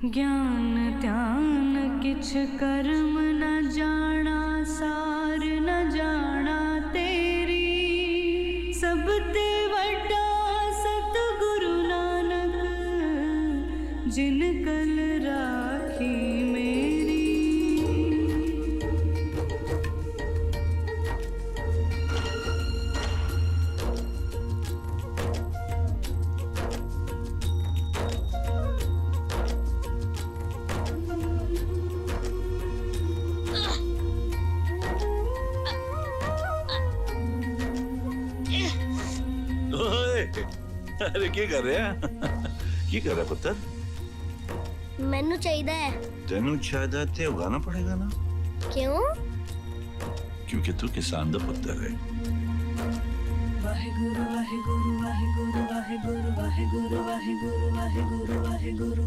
ज्ञान ध्यान किछ कर्म न जाना, सार न जाना तेरी। सब ते वड्डा सतगुरु नानक, जिन कल राखी मेरी। अरे की कर रहे हैं? की कर रहा पुत्र? मैनू चाहिए है। तेनू चाहिए ते उगाना पड़ेगा ना। क्यों? क्योंकि तू किसान दा पुत्र है। वाहेगुरु वाहेगुरु वाहेगुरु वाहेगुरु वाहेगुरु वाहेगुरु वाहेगुरु वाहेगुरु।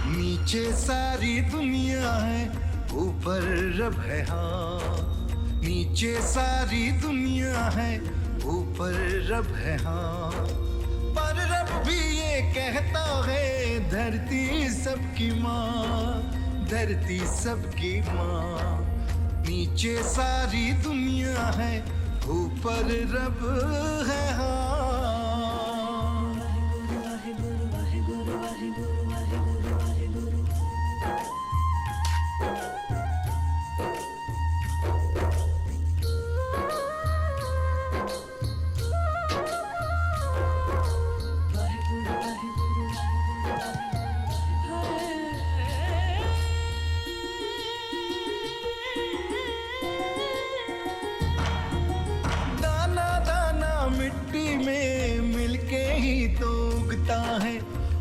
नीचे सारी दुनिया है, ऊपर रब है। हाँ, नीचे सारी दुनिया है, ऊपर रब है। हाँ, पर रब भी ये कहता है, धरती सबकी माँ, धरती सबकी माँ। नीचे सारी दुनिया है, ऊपर रब है। हाँ, मिट्टी में मिलके ही तो उगता है,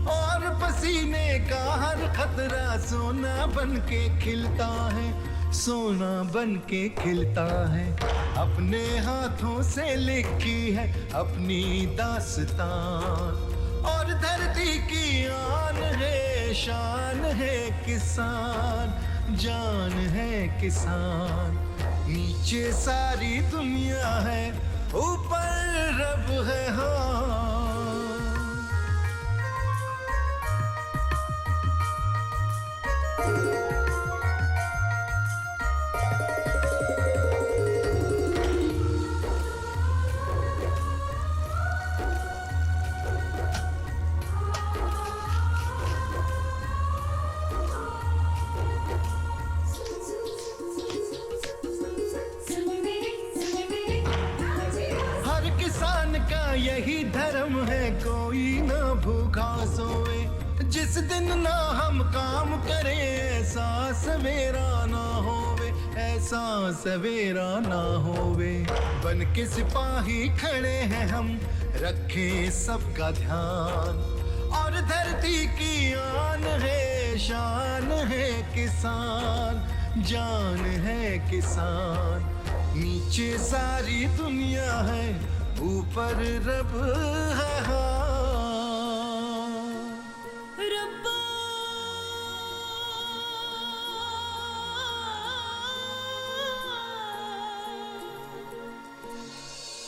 और पसीने का हर खतरा सोना बन के खिलता है, सोना बन के खिलता है। अपने हाथों से लिखी है अपनी दास्तान, और धरती की आन है, शान है किसान, जान है किसान। नीचे सारी दुनिया है, ऊपर रब है। हाँ, यही धर्म है, कोई ना भूखा सोए। जिस दिन ना हम काम करें, ऐसा सवेरा ना होवे, ऐसा सवेरा ना होवे। बन के सिपाही खड़े हैं हम, रखें सबका ध्यान, और धरती की आन है, शान है किसान, जान है किसान। नीचे सारी दुनिया है, ऊपर रब है। रब्बा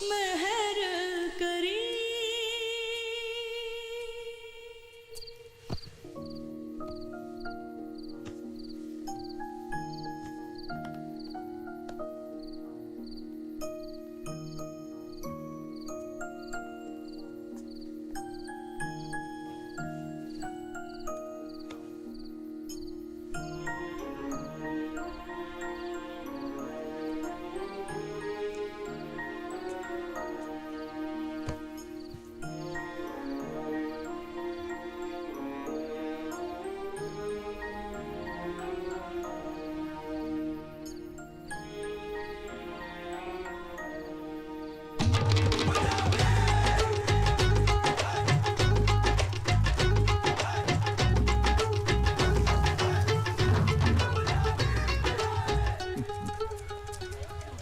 मेहर करी।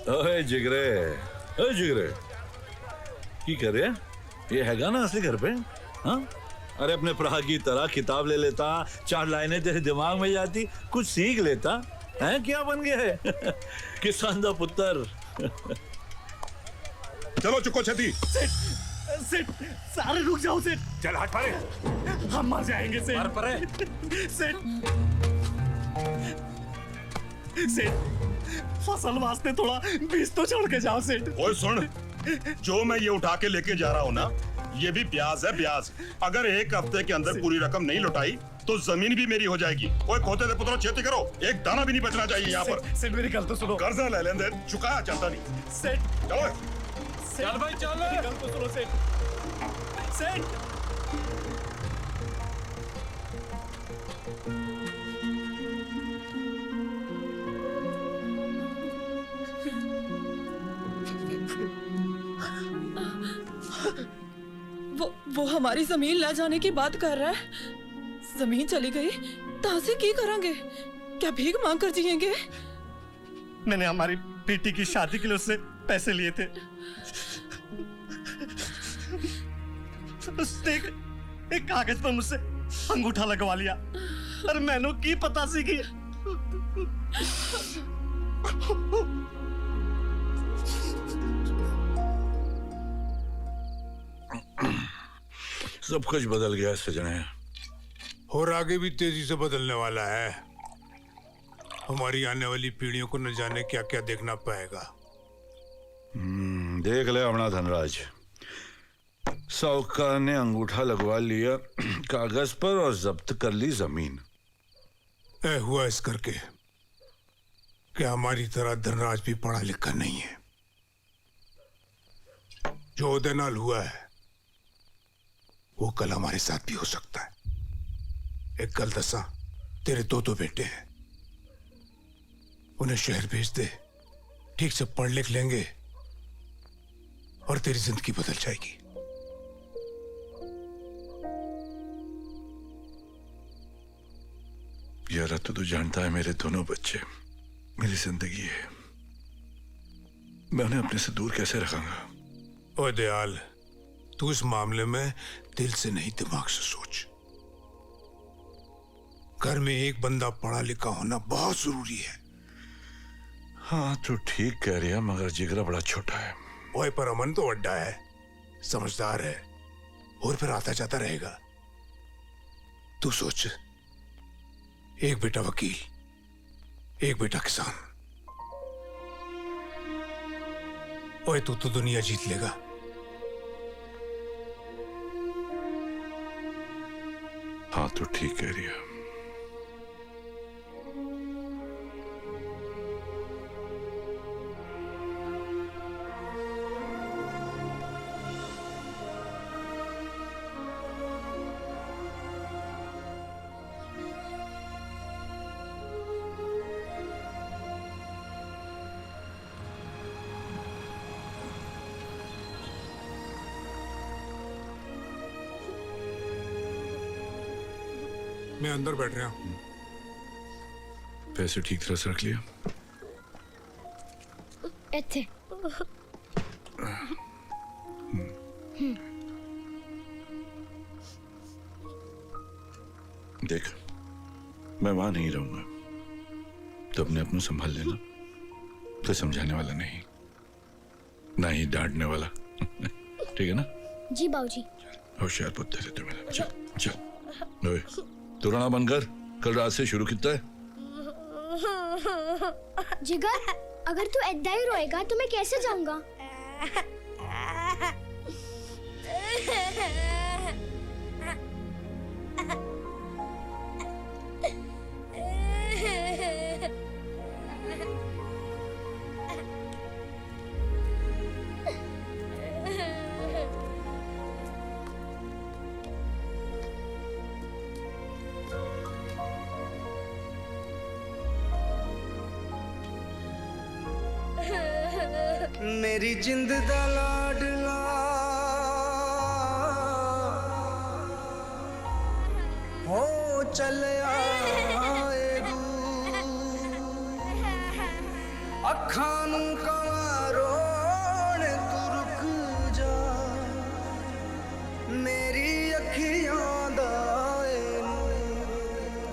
ओए जिगरे, ओए जिगरे, की कर रहे? ये हैगा ना असली घर पे? हाँ? अरे अपने भरा की तरह किताब ले लेता, 4 लाइनें तेरे दिमाग में जाती, कुछ सीख लेता। हैं क्या बन गया है? किसान दा पुत्र। चलो चुको छती। सेठ, सारे रुक जाओ सेठ। चल हाथ पारे। हम मर जाएंगे सेठ। मर परे। सेठ, सेठ, फसल वास्ते थोड़ा बीज तो छोड़ के जाओ सेठ। ओए सुन, जो मैं ये उठा के लेके जा रहा हूँ ना, ये भी ब्याज है, ब्याज। अगर 1 हफ्ते के अंदर पूरी रकम नहीं लौटाई तो जमीन भी मेरी हो जाएगी। ओए खोते दे पुत्रों, खेती करो, एक दाना भी नहीं बचना चाहिए यहाँ पर। सेठ मेरी गल तो सुनो। कर्जा ले लेंदे, चुकाया चलता नहीं। सेठ, चलो चल भाई चल। मेरी गल तो सुनो सेठ। सेठ, वो हमारी जमीन ले जाने की बात कर रहा है। जमीन चली गई तो से की करेंगे? क्या भीख मांग कर जिएंगे? मैंने हमारी बेटी की शादी के लिए उससे पैसे लिए थे। उसने एक कागज पर मुझसे अंगूठा लगवा लिया और मैंने की पता सी की सब कुछ बदल गया सजने, और आगे भी तेजी से बदलने वाला है। हमारी आने वाली पीढ़ियों को न जाने क्या क्या देखना पाएगा। देख ले अपना धनराज, साहूकार ने अंगूठा लगवा लिया कागज पर और जब्त कर ली जमीन। ऐ हुआ इस करके कि हमारी तरह धनराज भी पढ़ा लिखा नहीं है। जो उदय नाल हुआ है वो कल हमारे साथ भी हो सकता है। एक कल दसा तेरे 2 बेटे हैं, उन्हें शहर भेज दे, ठीक से पढ़ लिख लेंगे और तेरी जिंदगी बदल जाएगी। यार तो जानता है मेरे दोनों बच्चे मेरी जिंदगी है, मैं उन्हें अपने से दूर कैसे रखूंगा? ओ दयाल, तू इस मामले में दिल से नहीं दिमाग से सोच। घर में एक बंदा पढ़ा लिखा होना बहुत जरूरी है। हाँ तो ठीक कह रही है, मगर जिगरा बड़ा छोटा है। ओए पर अमन तो अड्डा है, समझदार है और फिर आता जाता रहेगा। तू सोच, एक बेटा वकील, एक बेटा किसान। ओए तू तो दुनिया जीत लेगा। हाँ तो ठीक कह रही है। मैं अंदर बैठ रहा हूं। पैसे ठीक तरह से रख लिया? ਇੱਥੇ देख, मैं वहां नहीं रहूंगा तो अपने आप को संभाल लेना। तो समझाने वाला नहीं, ना ही डांटने वाला। ठीक है ना? जी बाबूजी। होशियार पुत्र है तू मेरा। चल चल, ओए तू रोना बंद कर, कल रात से शुरू किया है। जिगर, अगर तू ऐदा ही रोएगा तो मैं कैसे जाऊंगा? मेरी जिंद दा लाडला हो चल आए अखां नूं काला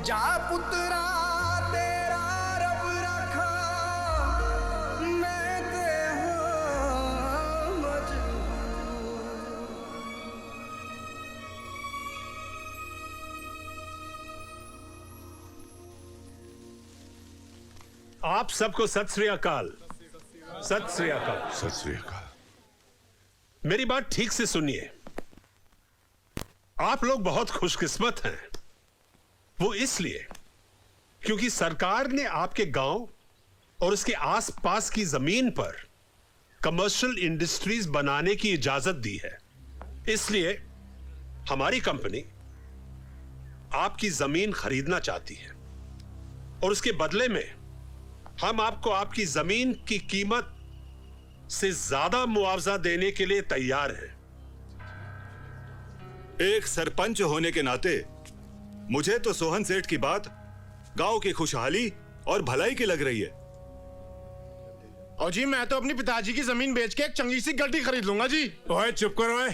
जा पुत्रा तेरा रब रखा मैं ते हाँ मजबूर। आप सबको सत श्री अकाल। सत श्री अकाल। सत श्री अकाल। मेरी बात ठीक से सुनिए। आप लोग बहुत खुशकिस्मत हैं। वो इसलिए क्योंकि सरकार ने आपके गांव और उसके आसपास की जमीन पर कमर्शियल इंडस्ट्रीज बनाने की इजाजत दी है। इसलिए हमारी कंपनी आपकी जमीन खरीदना चाहती है और उसके बदले में हम आपको आपकी जमीन की कीमत से ज्यादा मुआवजा देने के लिए तैयार हैं। एक सरपंच होने के नाते मुझे तो सोहन सेठ की बात गांव की खुशहाली और भलाई की लग रही है। और जी मैं तो अपनी पिताजी की जमीन बेच के एक चंगी सी गड्डी खरीद लूंगा जी। ओए चुप करो। ओए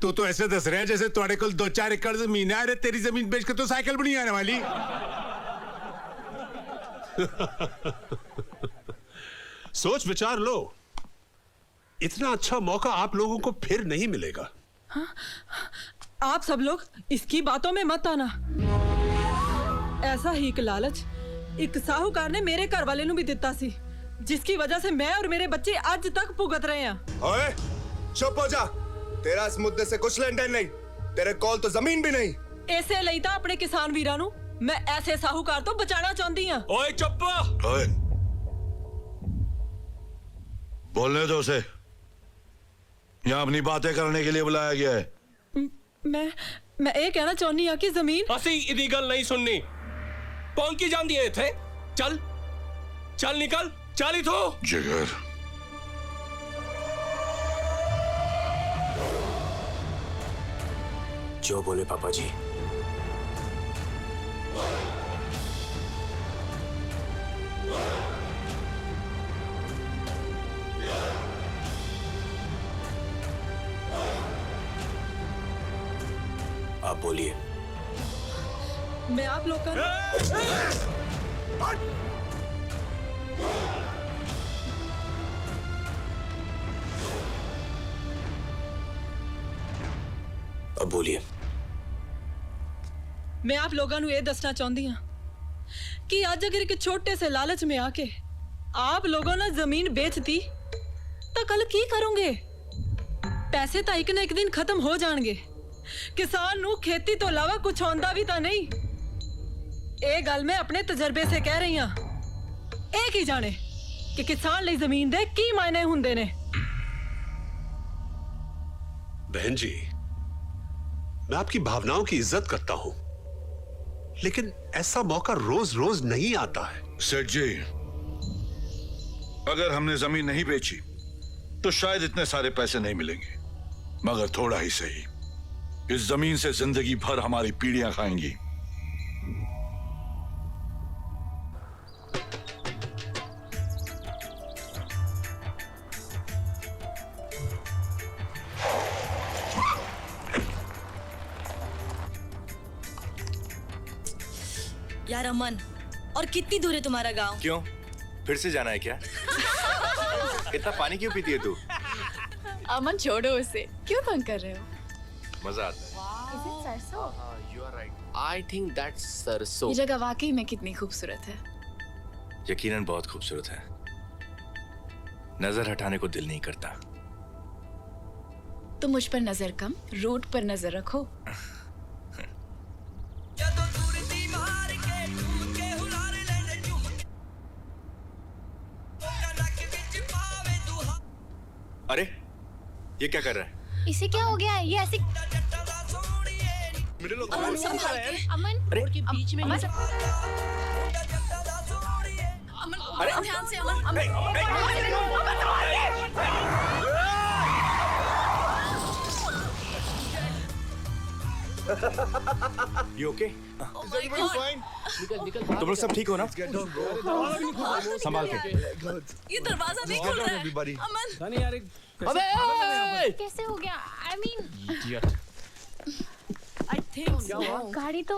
तू तो ऐसे दस रहे हैं जैसे तुम्हारे कुल 2-4 एकड़ जमीन है। अरे तेरी जमीन बेच के तो साइकिल भी नहीं आने वाली। सोच विचार लो। इतना अच्छा मौका आप लोगों को फिर नहीं मिलेगा। हाँ? आप सब लोग इसकी बातों में मत आना। ऐसा ही एक लालच एक साहूकार ने मेरे घर वाले ਨੂੰ भी ਦਿੱਤਾ ਸੀ, जिसकी वजह से मैं और मेरे बच्चे आज तक भुगत रहे हैं। ओए चुप हो जा। तेरा इस मुद्दे से कुछ लेन देन नहीं। तेरे कोल तो जमीन भी नहीं। ਇਸੇ ਲਈ ਤਾਂ ਆਪਣੇ ਕਿਸਾਨ ਵੀਰਾਂ ਨੂੰ मैं ऐसे साहूकार तो बचाना चाहती हूँ। ओए चुप। ओए बोलने दो उसे। यहाँ अपनी बातें करने के लिए बुलाया गया है। मैं ये कहना चाहनी हूँ कि जमीन ਅਸੀਂ ਇਹਦੀ ਗੱਲ ਨਹੀਂ ਸੁਣਨੀ। ਪਹੁੰਚ ਕੀ ਜਾਂਦੀ ਹੈ ਇੱਥੇ? ਚੱਲ ਚੱਲ ਨਿਕਲ ਚੱਲ ਇਥੋਂ। जिगर जो बोले पापा जी। आप बोलिए। मैं आप लोग का अब बोलिए। मैं आप लोगों ਨੂੰ ਇਹ ਦੱਸਣਾ ਚਾਹੁੰਦੀ ਹਾਂ कि आज अगर एक छोटे से लालच में आके आप लोगों ने जमीन बेचती तो कल की करोगे? पैसे तो एक ना एक दिन खत्म हो जाएंगे। किसान ਨੂੰ खेती तो अलावा कुछ आंदा भी तो नहीं। ये गल मैं अपने तजर्बे से कह रही हाँ। एक ही जाने कि किसान ਲਈ ਜ਼ਮੀਨ ਦੇ ਕੀ ਮਾਇਨੇ ਹੁੰਦੇ ਨੇ। बहन जी, मैं आपकी भावनाओं की इज्जत करता हूं, लेकिन ऐसा मौका रोज रोज नहीं आता है। सेठ जी, अगर हमने जमीन नहीं बेची तो शायद इतने सारे पैसे नहीं मिलेंगे, मगर थोड़ा ही सही इस जमीन से जिंदगी भर हमारी पीढ़ियां खाएंगी। यार अमन, और कितनी दूर है तुम्हारा गांव? क्यों, फिर से जाना है क्या? इतना पानी क्यों पीती है तू? अमन छोड़ो उसे, क्यों तंग कर रहे हो? मजा आता है। सरसों? You are right. I think that's सरसों। ये जगह वाकई में कितनी खूबसूरत है। यकीनन बहुत खूबसूरत है। नजर हटाने को दिल नहीं करता। तो मुझ पर नजर कम, रोड पर नजर रखो। अरे ये क्या कर रहा है? इसे क्या हो गया है? ये ऐसे अमन संभाल के। अमन अरे के बीच में अमन अमन ध्यान से। अमन You okay? तुम लोग सब ठीक हो ना? संभाल के। ये दरवाजा नहीं खुल रहा है। अमन अबे! कैसे हो गया? I mean, Idiot. I think so। गाड़ी तो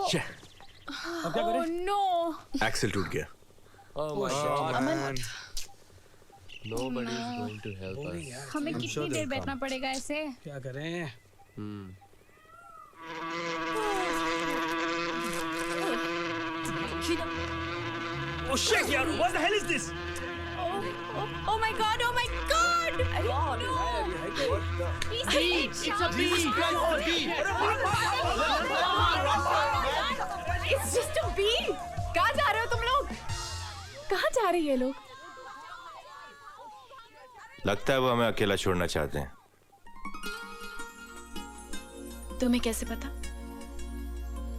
अब क्या करें? नो एक्सेल टूट गया। अमन Nobody is going to help us. हमें कितनी देर बैठना पड़ेगा ऐसे? क्या करें? Oh shit, yaar! What the hell is this? Oh my god! Oh my god! No! Please, it's a bee! It's just a bee! कहाँ जा रहे हो तुम लोग? कहाँ जा रहे हैं ये लोग? लगता है वो हमें अकेला छोड़ना चाहते हैं। तुम्हें कैसे पता?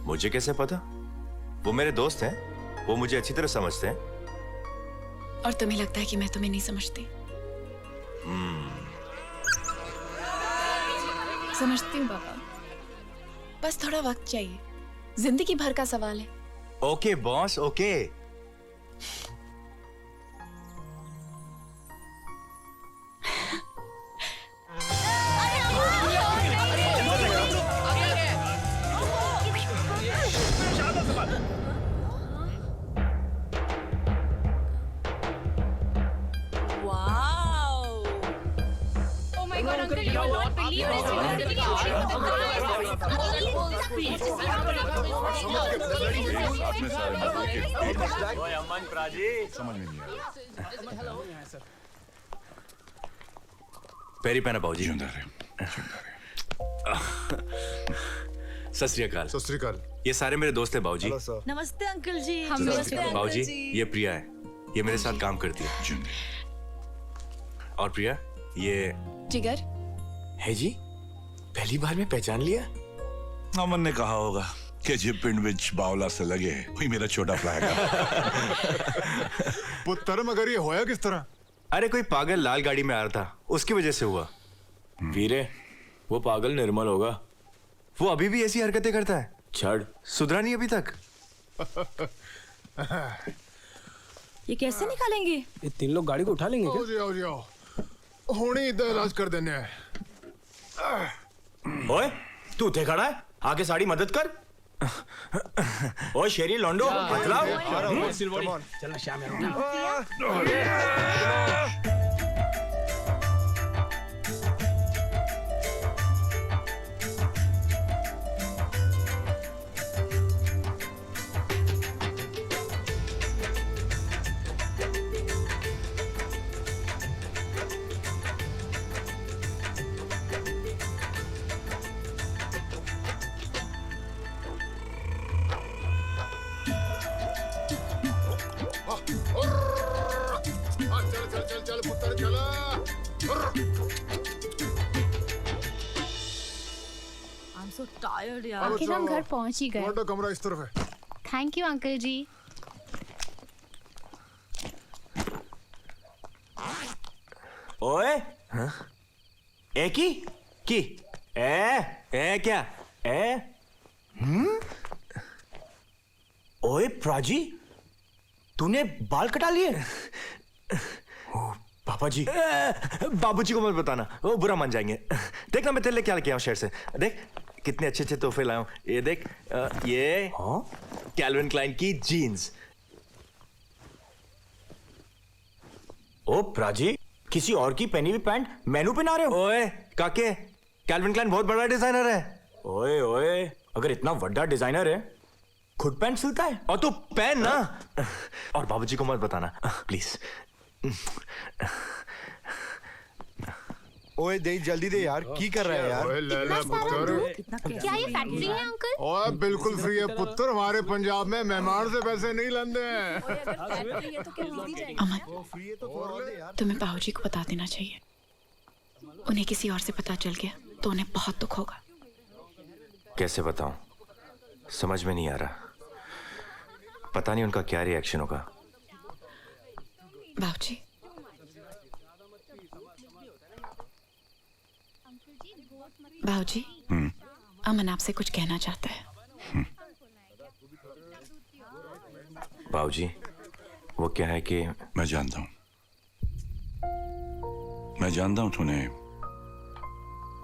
मुझे कैसे पता? वो मेरे दोस्त हैं, वो मुझे अच्छी तरह समझते हैं। और तुम्हें लगता है कि मैं तुम्हें नहीं समझती? समझती हूँ पापा, बस थोड़ा वक्त चाहिए, जिंदगी भर का सवाल है। Okay boss, okay. Oh my god, uncle, you will not believe पैरी पहना बाबूजी। सत श्री अकाल। सत श्री अकाल। ये सारे मेरे दोस्त हैं बाबूजी। नमस्ते अंकल जी। बाबूजी ये प्रिया है, ये मेरे साथ काम करती है। और प्रिया ये जिगर है जी। पहली बार में पहचान लिया। अमन ने कहा होगा कि जे पिंड विच बावला से लगे वही मेरा छोटा फ्लैग है। पुत्र मगर ये होया किस तरह? अरे कोई पागल लाल गाड़ी में आ रहा था, उसकी वजह से हुआ। वीरे वो पागल निर्मल होगा, वो अभी भी ऐसी हरकतें करता है। छड़ सुधरा नहीं अभी तक। ये कैसे निकालेंगे? ये तीन लोग गाड़ी को उठा लेंगे क्या? आओ जी आओ जी आओ, होनी इधर इलाज कर देने हैं। ओए तू थे खड़ा है, आके साड़ी मदद कर। ओए शेरी लौंडो बतलाओ। चलना शाम है। चल पुत्र चला। I'm so tired यार। आखिर हम घर पहुंच ही गए। तुम्हारा कमरा इस तरफ है। थैंक यू अंकल जी। ओए ए की ए क्या ए ओए प्राजी तूने बाल कटा लिए? पापा जी बाबूजी को मत बताना, वो बुरा मान जाएंगे। देख ना मैं तेरे लिए क्या लेके आया हूं शहर से। देख कितने अच्छे अच्छे तोहफे लाया हूं। ये देख ये कैल्विन क्लाइन की जीन्स। ओ प्राजी किसी और की पहनी हुई पैंट मैनू पहना रहे हो? ओए काके कैल्विन क्लाइन बहुत बड़ा डिजाइनर है। ओए ओए अगर इतना बड़ा डिजाइनर है खुद पैंट सिलता है? और तू पहन ना। और बाबूजी को मत बताना प्लीज। ओए दे जल्दी दे यार, की कर रहा है यार? ओए ले ले पुत्र। क्या ये फैक्ट्री है अंकल? ओए बिल्कुल फ्री है पुत्र, हमारे पंजाब में मेहमान से पैसे नहीं लेंदे हैं। अमन तुम्हें बाबूजी को बता देना चाहिए, उन्हें किसी और से पता चल गया तो उन्हें बहुत दुख होगा। कैसे बताऊं, समझ में नहीं आ रहा। पता नहीं उनका क्या रिएक्शन होगा। बाबूजी बाबूजी अमन आपसे कुछ कहना चाहता है। बाबूजी वो क्या है कि मैं जानता हूं तूने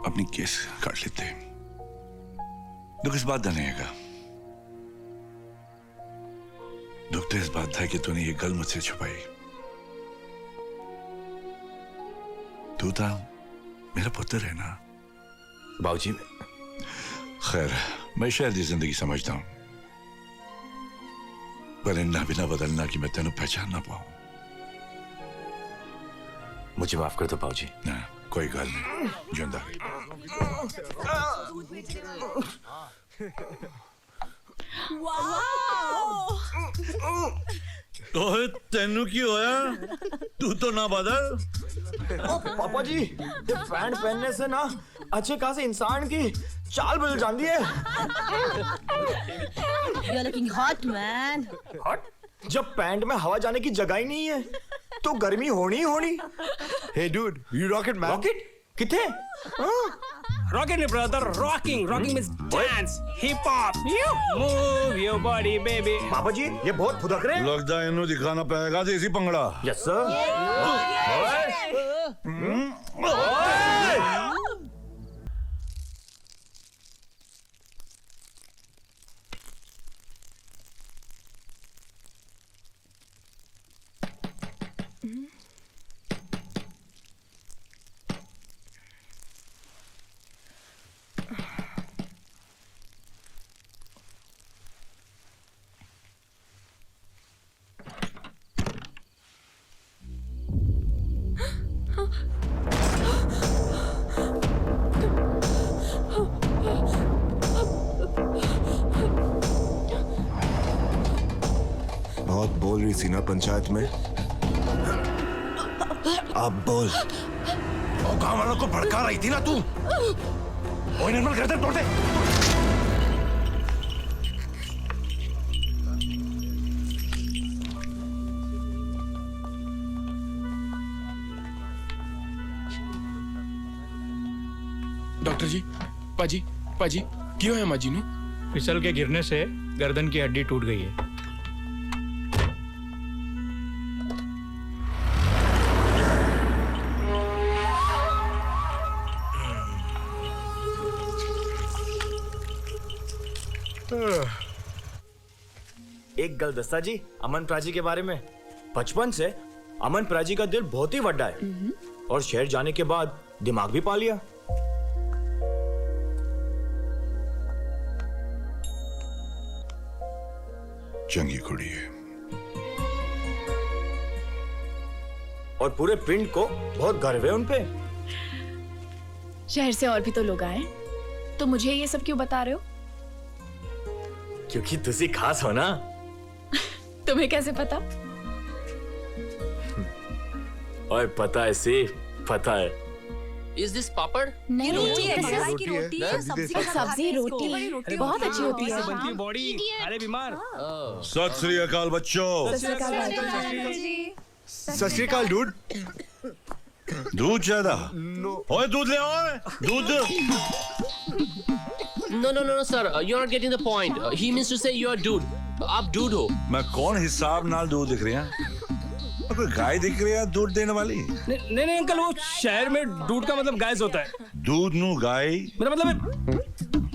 अपनी केस काट लेते दुख इस बात नहीं है दुख तो इस बात था कि तूने ये गल मुझसे छुपाई। तू था मेरा पुत्र है ना बाबूजी। खैर मैं शहर की जिंदगी समझता हूं, पर इन्ना भी ना बदलना कि मैं तेन पहचान ना पाऊं। मुझे माफ कर दो बाबूजी। ना कोई गल नहीं, जिंदा ओए तेनू की होया? तू तो ना बदल। पापा जी, ये पैंट पहनने से ना अच्छे खासे इंसान की चाल बदल जाती है। You're looking hot, man. हट? जब पैंट में हवा जाने की जगह ही नहीं है तो गर्मी होनी ही होनी। Hey dude, you rocket man. Rocket किथे? Rocking it, brother. Rocking means dance, hip hop. Move your body, baby. पापा जी, ये बहुत फुदक रहे हैं। लगता है इन्हों दिखाना पड़ेगा देसी पंगड़ा। Yes sir. बहुत बोल रही थी ना पंचायत में, अब बोल। और गांव वालों को भड़का रही थी ना तू। ओए निर्मल, गर्दन तोड़ दे। डॉक्टर जी, पाजी पाजी क्यों है माजी नू? फिसल के गिरने से गर्दन की हड्डी टूट गई है। एक गल दस्ता जी अमन प्राजी के बारे में। बचपन से अमन प्राजी का दिल बहुत ही बड़ा है और शहर जाने के बाद दिमाग भी पा लिया। चंगी कुड़ी है और पूरे पिंड को बहुत गर्व है उनपे। शहर से और भी तो लोग आए, तो मुझे ये सब क्यों बता रहे हो? क्योंकि तुसी खास हो ना। तुम्हें कैसे पता? और पता है सिर्फ पता है। Is this papad? नहीं, रोटी है, this is- राइस की रोटी है, सब्जी के साथ सब्जी इसको। रोटी बड़ी रोटी बहुत अच्छी होती है। बनती बॉडी, अरे बीमार। सत श्री अकाल बच्चों। सत श्री अकाल डूड। दूध ज्यादा? ओए दूध ले आओ, दूध। No, sir. You're not getting the point. He means to say you're dude. आप dude हो। मैं कौन हिसाब नाल दूध दिख रही है? कोई गाय दिख रही है दूध देने वाली? नहीं अंकल, वो शहर में डूड का मतलब गाय होता है। दूध नू गाय? मेरा मतलब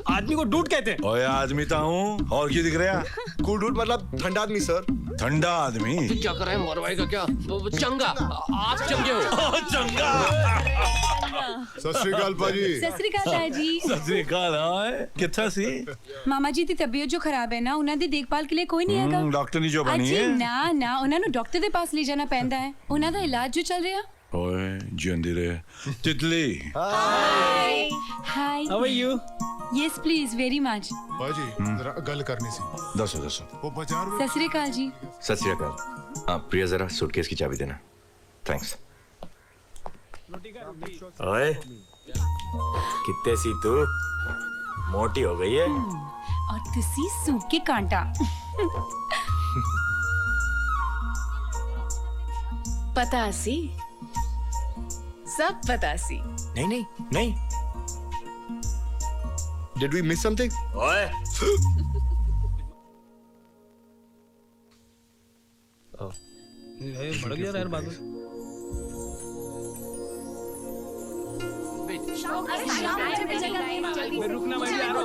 आदमी को डूड कहते हैं। ओए आदमी तो हूँ, और क्या दिख रहा? कूल डूड मतलब ठंडा आदमी सर। ठंडा आदमी? तू क्या कर रहा है, मरवाई का क्या? चंगा, आप चंगे हो। चंगा। सत श्री अकाल पाजी। सत श्री अकाल ताया जी। सत श्री अकाल। कित्था सी? ਮਾਮਾ ਜੀ ਦੀ ਤਬੀਅਤ ਜੋ ਖਰਾਬ ਹੈ ਨਾ, ਉਹਨਾਂ ਦੀ ਦੇਖਭਾਲ ਕੇ ਲਈ ਕੋਈ ਨਹੀਂ ਹੈਗਾ। डॉक्टर नहीं जो बनी ਅਜੀ है? ਨਾ ਉਹਨਾਂ ਨੂੰ ਡਾਕਟਰ ਦੇ ਪਾਸ ਲੈ ਜਾਣਾ ਪੈਂਦਾ ਹੈ। ਉਹਨਾਂ ਦਾ ਇਲਾਜ ਜੋ ਚੱਲ ਰਿਹਾ। ओए जिंदी रहे। तितली। हाय। How are you? Yes please very much. पाजी जरा गल करनी सी। दसो। वो बाजार में। सत श्री अकाल जी। सत श्री अकाल। प्रिया जरा सूटकेस की चाबी देना। थैंक्स। ओए कितने सी तू? मोटी हो गई है। और तुसी सूप के कांटा। पता सी, सब पता सी। नहीं। Did we miss something? ओए भड़क गया यार बात। Wait, रुकना, मैं भी आ रहा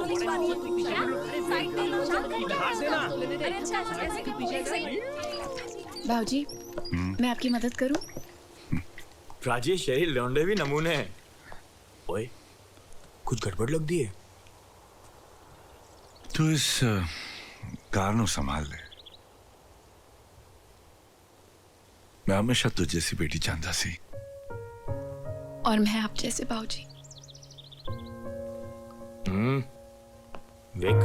भाऊजी, मैं आपकी मदद करूं? प्राची, शहरी लौंडे भी नमूने हैं। ओए, कुछ गड़बड़ लग दी है। तू इस कार नु संभाल ले। मैं हमेशा तुझ जैसी बेटी चाहता सी। और मैं आप जैसे भाऊजी। देख,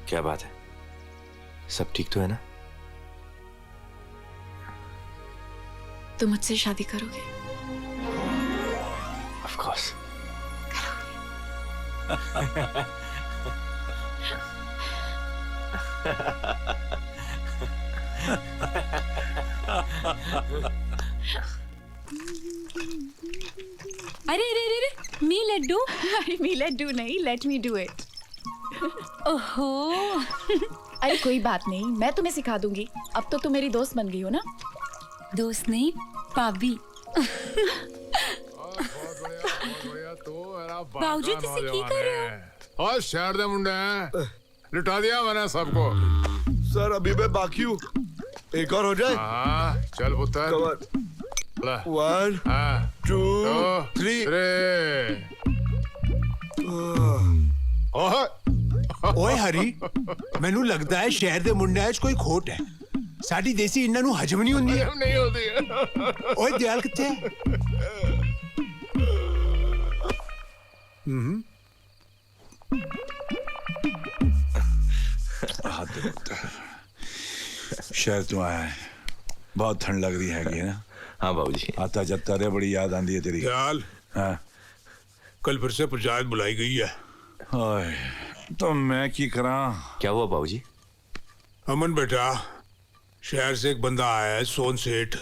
क्या बात है? सब ठीक तो है ना? तुम मुझसे शादी करोगे? Of course. अरे अरे अरे अरे, मी लड्डू? मी लड्डू नहीं, लेट मी डू इट। ओहो। अरे कोई बात नहीं, मैं तुम्हें सिखा दूंगी। अब तो तुम मेरी दोस्त बन गई हो ना? दोस्त नहीं, भाभी। बाबूजी तुसी की कर रहे हो? और शहर दे मुंडे लुटा दिया मैंने सबको। सर अभी मैं बाकी हूँ, एक और हो जाए। हाँ, चल पुत्र। 1 2 3 ओए हरी, मैनू लगता है शहर दे मुंडे च कोई खोट है। साडी देसी इन्हां नू हजम नहीं हुंदी। हजम नहीं होती। ओए दयाल कित्थे है? शहर तू आया है, बहुत ठंड लग रही है ना? हाँ बाबूजी। आता जाता रे, बड़ी याद आंदी है तेरी। दयाल, हाँ, कल फिर से पंचायत बुलाई गई है। ओए, तो मैं की करा? क्या हुआ बाबूजी? अमन बेटा, शहर से एक बंदा आया है, सोन सेठ।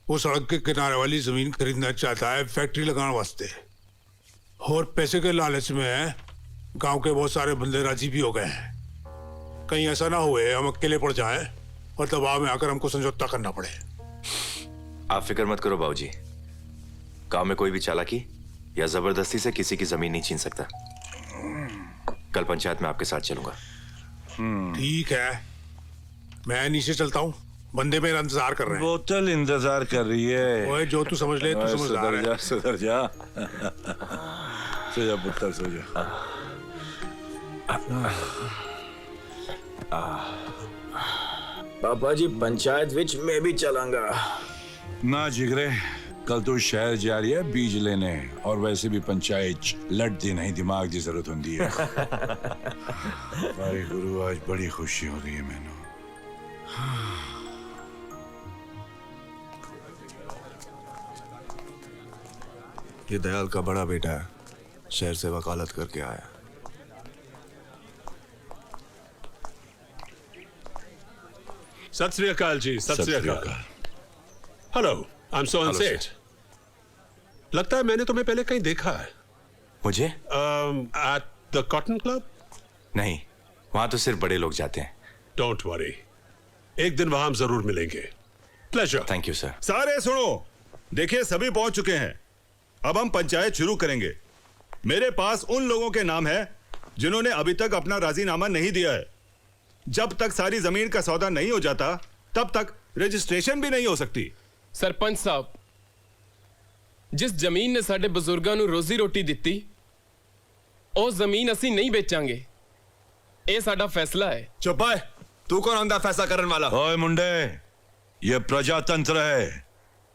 वो सड़क के किनारे वाली जमीन खरीदना चाहता है फैक्ट्री लगाने वास्ते। और पैसे के लालच में गांव के बहुत सारे बंदे राजी भी हो गए हैं। कहीं ऐसा ना हुए हम अकेले पड़ जाएं और दबाव में आकर हमको समझौता करना पड़े। आप फिक्र मत करो बाबूजी, गांव में कोई भी चालाकी या जबरदस्ती से किसी की जमीन नहीं छीन सकता। कल पंचायत में आपके साथ चलूंगा। ठीक है, मैं नीचे चलता हूँ, बंदे मेरा इंतजार कर रहे हैं। बोतल इंतजार कर रही है। ओए जो तू समझ ले, तू समझदार है। सुधर जा, सो जा पुत्र, सो जा। पापा जी, पंचायत विच मैं भी चलांगा। ना जिगरे, कल तो शहर जा रही है बीज लेने, और वैसे भी पंचायत लड़ती नहीं, दिमाग की जरूरत होती है। भाई गुरु, आज बड़ी खुशी हो रही है मैंने। ये दयाल का बड़ा बेटा है, शहर से वकालत करके आया। सत श्री अकाल जी, सत श्री अकाल। हेलो, आई एम सोहन सेठ। लगता है मैंने तुम्हें पहले कहीं देखा है। मुझे? At the cotton club? नहीं, वहां तो सिर्फ बड़े लोग जाते हैं। डोंट वरी, एक दिन वहां हम जरूर मिलेंगे। प्लेजर। Thank you sir. सारे सुनो, देखिए सभी पहुंच चुके हैं। अब हम पंचायत शुरू करेंगे। मेरे पास उन लोगों के नाम है जिन्होंने अभी तक अपना राजीनामा नहीं दिया है। जब तक सारी जमीन का सौदा नहीं हो जाता, तब तक रजिस्ट्रेशन भी नहीं हो सकती। सरपंच साहब, जिस ਜ਼ਮੀਨ ਨੇ ਸਾਡੇ ਬਜ਼ੁਰਗਾਂ ਨੂੰ ਰੋਜ਼ੀ ਰੋਟੀ ਦਿੱਤੀ, ਉਹ ਜ਼ਮੀਨ ਅਸੀਂ ਨਹੀਂ ਵੇਚਾਂਗੇ। ਇਹ ਸਾਡਾ ਫੈਸਲਾ ਹੈ। चुप है, तू कौन होंदा फैसला करने वाला? ओए मुंडे, ये प्रजातंत्र है,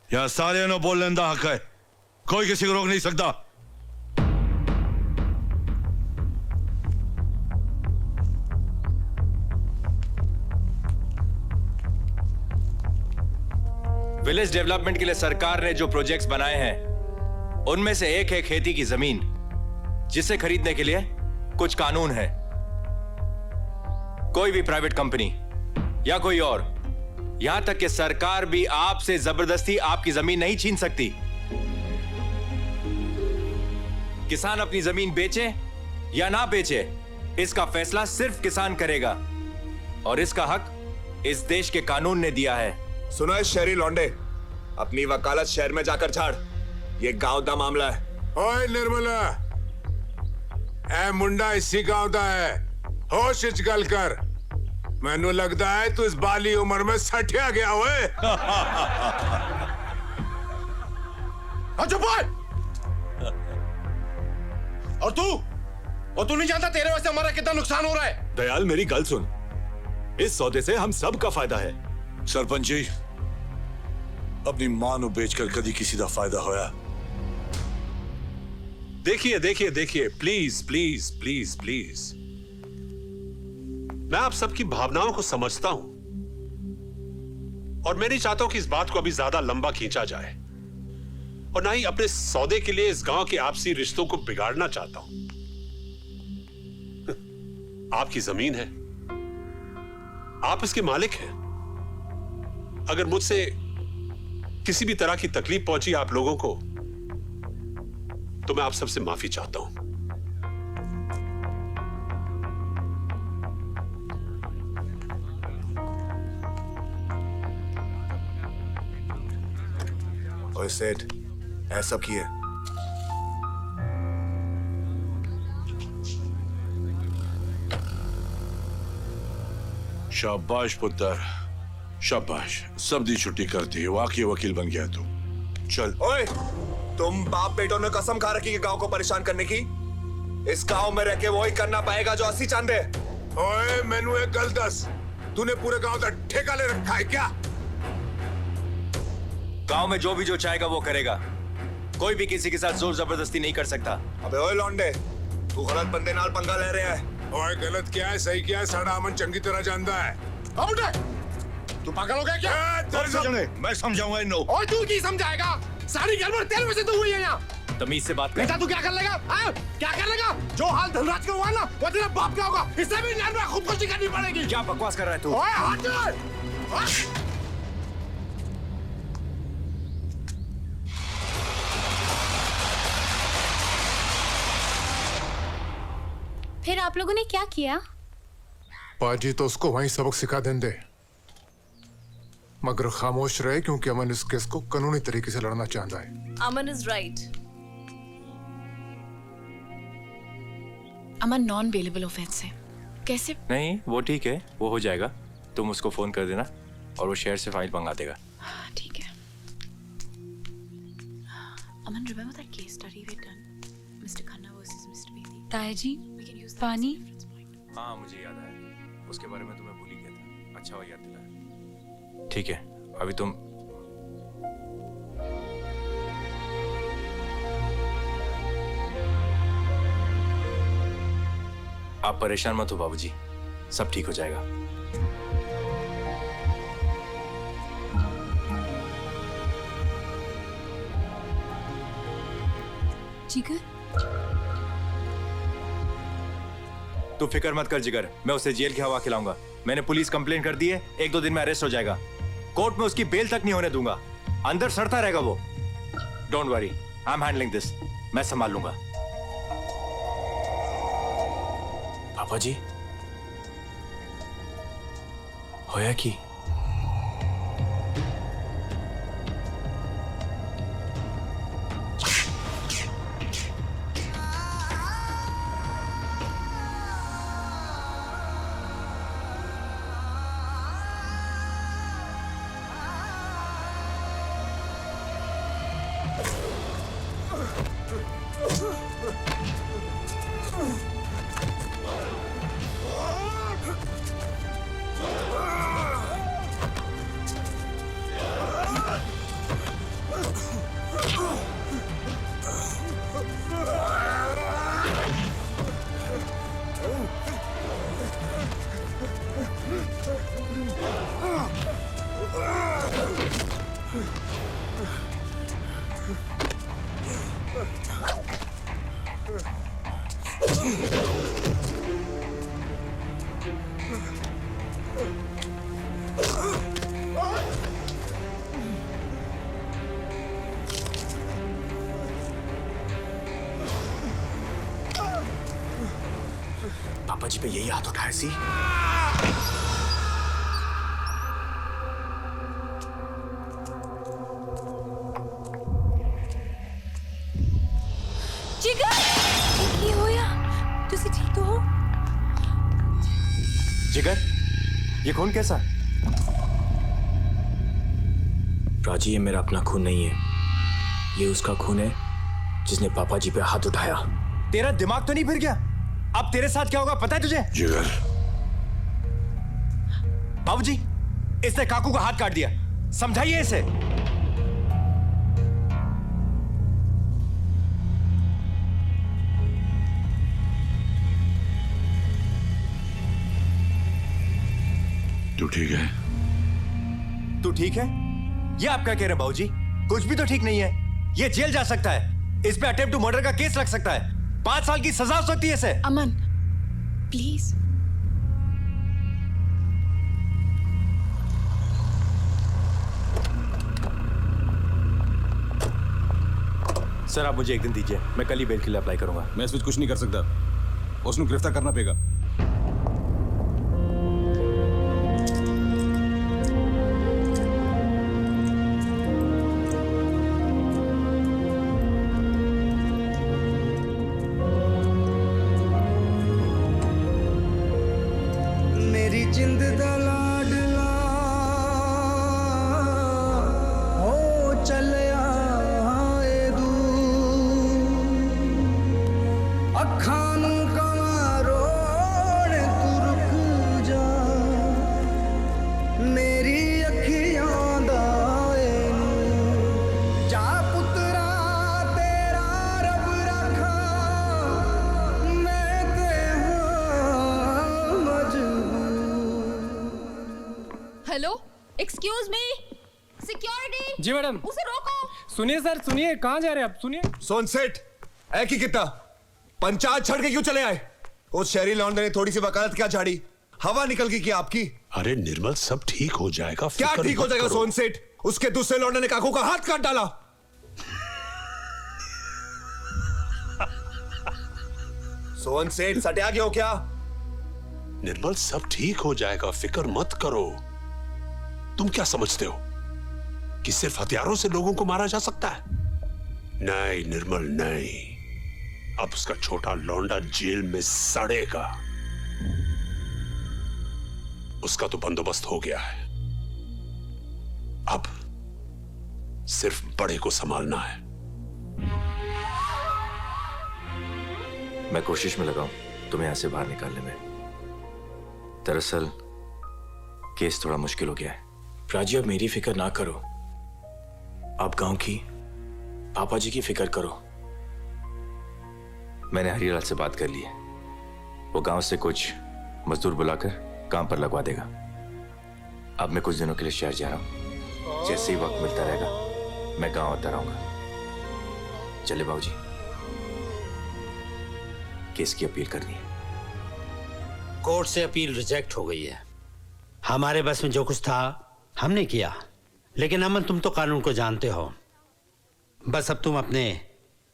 यहाँ सारे नो बोलने का हक है, कोई किसी को रोक नहीं सकता। विलेज डेवलपमेंट के लिए सरकार ने जो प्रोजेक्ट्स बनाए हैं, उनमें से एक है खेती की जमीन, जिसे खरीदने के लिए कुछ कानून है। कोई भी प्राइवेट कंपनी या कोई और, यहां तक कि सरकार भी आपसे जबरदस्ती आपकी जमीन नहीं छीन सकती। किसान अपनी जमीन बेचे या ना बेचे, इसका फैसला सिर्फ किसान करेगा और इसका हक इस देश के कानून ने दिया है। सुनो इस शहरी लौंडे, अपनी वकालत शहर में जाकर झाड़। ये गांव का मामला है। ओए निर्मला, ए मुंडा इसी गांव दा है। होश इच गल कर। मैनू लगता है तू इस बाली उम्र में सठिया गया हुए। चुप और तू नहीं जानता तेरे वजह से हमारा कितना नुकसान हो रहा है। दयाल मेरी गल सुन, इस सौदे से हम सब का फायदा है। सरपंच जी, अपनी मां नु बेचकर कदी किसी का फायदा होया? देखिए देखिए देखिए, प्लीज प्लीज प्लीज प्लीज, मैं आप सबकी भावनाओं को समझता हूं और मैं नहीं चाहता हूं कि इस बात को अभी ज्यादा लंबा खींचा जाए और ना ही अपने सौदे के लिए इस गांव के आपसी रिश्तों को बिगाड़ना चाहता हूं। आपकी जमीन है, आप इसके मालिक हैं। अगर मुझसे किसी भी तरह की तकलीफ पहुंची आप लोगों को, तो मैं आप सबसे माफी चाहता हूं। ओए सेठ, ऐसा किए। शाबाश पुत्र, शाबाश। सब दी छुट्टी कर दी, वाकई वकील बन गया तू। चल। ओए, तुम बाप बेटों ने कसम खा रखी है गांव को परेशान करने की। इस गांव में रह के वही करना पाएगा जो 80 चांदे। ओए मैनू एक गल दस, तूने पूरे गांव का ठेका ले रखा है क्या? गांव में जो भी जो चाहेगा वो करेगा, कोई भी किसी के साथ जोर जबरदस्ती नहीं कर सकता। अबे ओए लौंडे, तू गलत बंदे नाल पंगा ले रहा है। ओए गलत क्या है सही क्या है साड़ा अमन चंगी तरह जानता है। तू पागल हो गया क्या? मैं समझाऊंगा इन्हों। और तू की समझाएगा? सारी गड़बड़ तेरे वजह से तो हुई है यहाँ। तमीज से बात कर। बेटा तू क्या कर लेगा? क्या कर लेगा? जो हाल धनराज का हुआ ना, वो तेरे बाप का होगा। इससे भी नैन में खुदकुशी करनी पड़ेगी। क्या बकवास कर रहा है तू? ओए हाथ जोड़। फिर आप लोगों ने क्या किया? पाजी तो उसको वहीं सबक सिखा देंगे, मगर खामोश रहे क्योंकि अमन इस केस को कानूनी तरीके से लड़ना चाहता है। Aman is right. Aman non bailable offence है। कैसे? नहीं, वो ठीक है, वो हो जाएगा। तुम उसको फोन कर देना और वो शहर से फाइल मंगा देगा। ठीक है। अमन, remember that case study we done, Mr. Khanna versus Mr. Bedi? ताया जी, पानी? हाँ, मुझे याद आया। उसके बारे में तुम्हें भूल ही गया था। अच्छा हुआ याद दिलाया। ठीक है, अभी तुम आप परेशान मत हो बाबूजी, सब ठीक हो जाएगा। जिगर, तू फिक्र मत कर जिगर, मैं उसे जेल की हवा खिलाऊंगा। मैंने पुलिस कंप्लेंट कर दी है, 1-2 दिन में अरेस्ट हो जाएगा। कोर्ट में उसकी बेल तक नहीं होने दूंगा, अंदर सड़ता रहेगा वो। Don't worry, I am handling this, मैं संभाल लूंगा। पापा जी, होया की? जी पे यही हाथ उठाया सी। जिगर की होया तुसी ठीक तो हो? जिगर, ये खून कैसा? प्राची, ये मेरा अपना खून नहीं है, ये उसका खून है जिसने पापा जी पे हाथ उठाया। तेरा दिमाग तो नहीं फिर गया? अब तेरे साथ क्या होगा पता है तुझे? जिगर, बाबूजी, इसने काकू का हाथ काट दिया, समझाइए इसे। तू ठीक है? तू ठीक है? ये आप क्या कह रहे हैं बाबूजी? कुछ भी तो ठीक नहीं है। ये जेल जा सकता है, इस पे अटेम्प्ट टू मर्डर का केस लग सकता है, 5 साल की सजा हो सकती है इसे। अमन, प्लीज। सर, आप मुझे एक दिन दीजिए, मैं कल ही बेल के लिए अप्लाई करूंगा। मैं इस कुछ नहीं कर सकता, उसको गिरफ्तार करना पड़ेगा। मेरी जिंद दा लाडला हो चलिया ए दूर, अखां नूं कवां रोण तू रुक जा, मेरी अखियां दा ए नूर, जा पुत्रा तेरा रब रखा, मैं ते हां मजबूर। Hello, excuse me, security. जी मैडम। उसे रोको। सुनिए सर, सुनिए, कहाँ जा रहे हैं आप? सुनिए। सोन सेठ, है कि कितना पंचायत छड़ के क्यों चले आए? उस शहरी लौंडे ने थोड़ी सी वकालत क्या झाड़ी, हवा निकल गई क्या आपकी? अरे निर्मल, सब ठीक हो जाएगा। क्या फिक्र ठीक हो मत जाएगा करो। सोन सेठ? उसके दूसरे लौंडे ने काकू का हाथ काट डाला। सोन सेठ, सटिया क्यों क्या? निर्मल, सब ठीक हो जाएगा, फिक्र मत करो। तुम क्या समझते हो कि सिर्फ हथियारों से लोगों को मारा जा सकता है? नहीं निर्मल, नहीं। अब उसका छोटा लौंडा जेल में सड़ेगा। उसका तो बंदोबस्त हो गया है, अब सिर्फ बड़े को संभालना है। मैं कोशिश में लगा हूं तुम्हें यहां से बाहर निकालने में। दरअसल केस थोड़ा मुश्किल हो गया है। प्राची, अब मेरी फिक्र ना करो, आप गांव की, पापा जी की फिक्र करो। मैंने हरिलाल से बात कर ली है, वो गांव से कुछ मजदूर बुलाकर काम पर लगवा देगा। अब मैं कुछ दिनों के लिए शहर जा रहा हूं, जैसे ही वक्त मिलता रहेगा मैं गांव आता रहूंगा। चले बाबूजी, केस की अपील करनी है। कोर्ट से अपील रिजेक्ट हो गई है। हमारे बस में जो कुछ था हमने किया, लेकिन अमन, तुम तो कानून को जानते हो। बस अब तुम अपने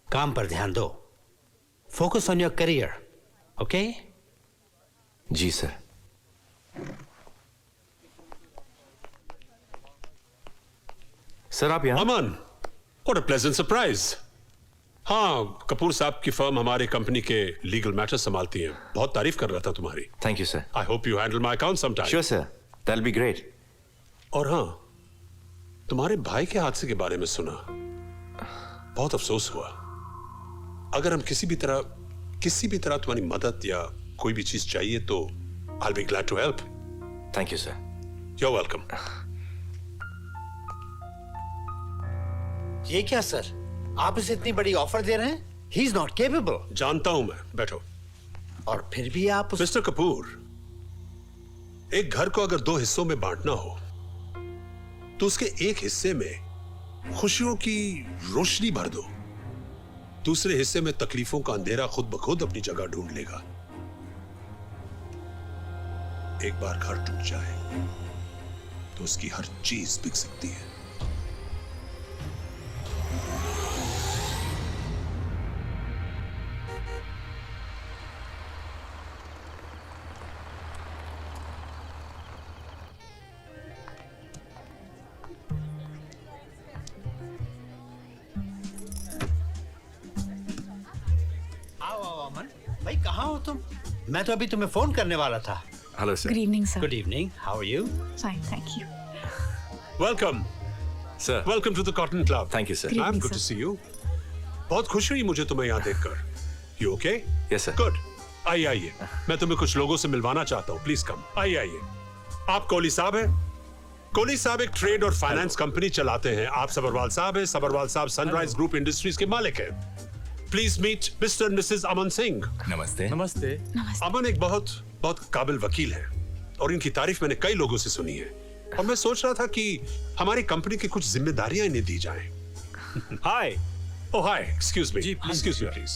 काम पर ध्यान दो। Focus on your career, okay? जी सर। सर आप यहाँ? Aman, what a pleasant surprise. हाँ, कपूर साहब की फर्म हमारे कंपनी के लीगल मैटर्स संभालती है। बहुत तारीफ कर रहा था तुम्हारी। Thank you sir. I hope you handle my account sometime. Sure sir, that'll be great. और हाँ, तुम्हारे भाई के हादसे के बारे में सुना, बहुत अफसोस हुआ। अगर हम किसी भी तरह तुम्हारी मदद या कोई भी चीज चाहिए तो I'll be glad to help. Thank you sir. You're welcome. ये क्या सर, आप इसे इतनी बड़ी ऑफर दे रहे हैं? He is not capable. जानता हूं मैं, बैठो। और फिर भी आप मिस्टर कपूर, एक घर को अगर 2 हिस्सों में बांटना हो तो उसके एक हिस्से में खुशियों की रोशनी भर दो, दूसरे हिस्से में तकलीफों का अंधेरा खुद ब खुद अपनी जगह ढूंढ लेगा। एक बार घर टूट जाए तो उसकी हर चीज बिक सकती है। अमन, भाई कहाँ हो तुम? मैं तो अभी तुम्हें फोन करने वाला था। Hello sir. Good evening, sir. Good evening, how are you? Fine, thank you. Welcome sir. Welcome to the cotton club. Thank you sir. Good I am evening, good to sir. See you. बहुत खुशी हुई मुझे तुम्हें यहाँ देखकर। You okay? Yes sir. Good. आइए आइए, मैं तुम्हें कुछ लोगों से मिलवाना चाहता हूँ। Please come. आइए आइए। आप कोहली साहब हैं? कोहली साहब एक ट्रेड और फाइनेंस कंपनी चलाते हैं। आप सबरवाल साहब हैं। सबरवाल साहब सनराइज ग्रुप इंडस्ट्रीज के मालिक हैं। Please meet mister and missus Aman Singh. नमस्ते। नमस्ते। अमन एक बहुत बहुत काबिल वकील है और इनकी तारीफ मैंने कई लोगों से सुनी है और मैं सोच रहा था कि हमारी कंपनी की कुछ जिम्मेदारियां इन्हें दी जाएं। Hi. Oh hi, excuse me. Excuse me please.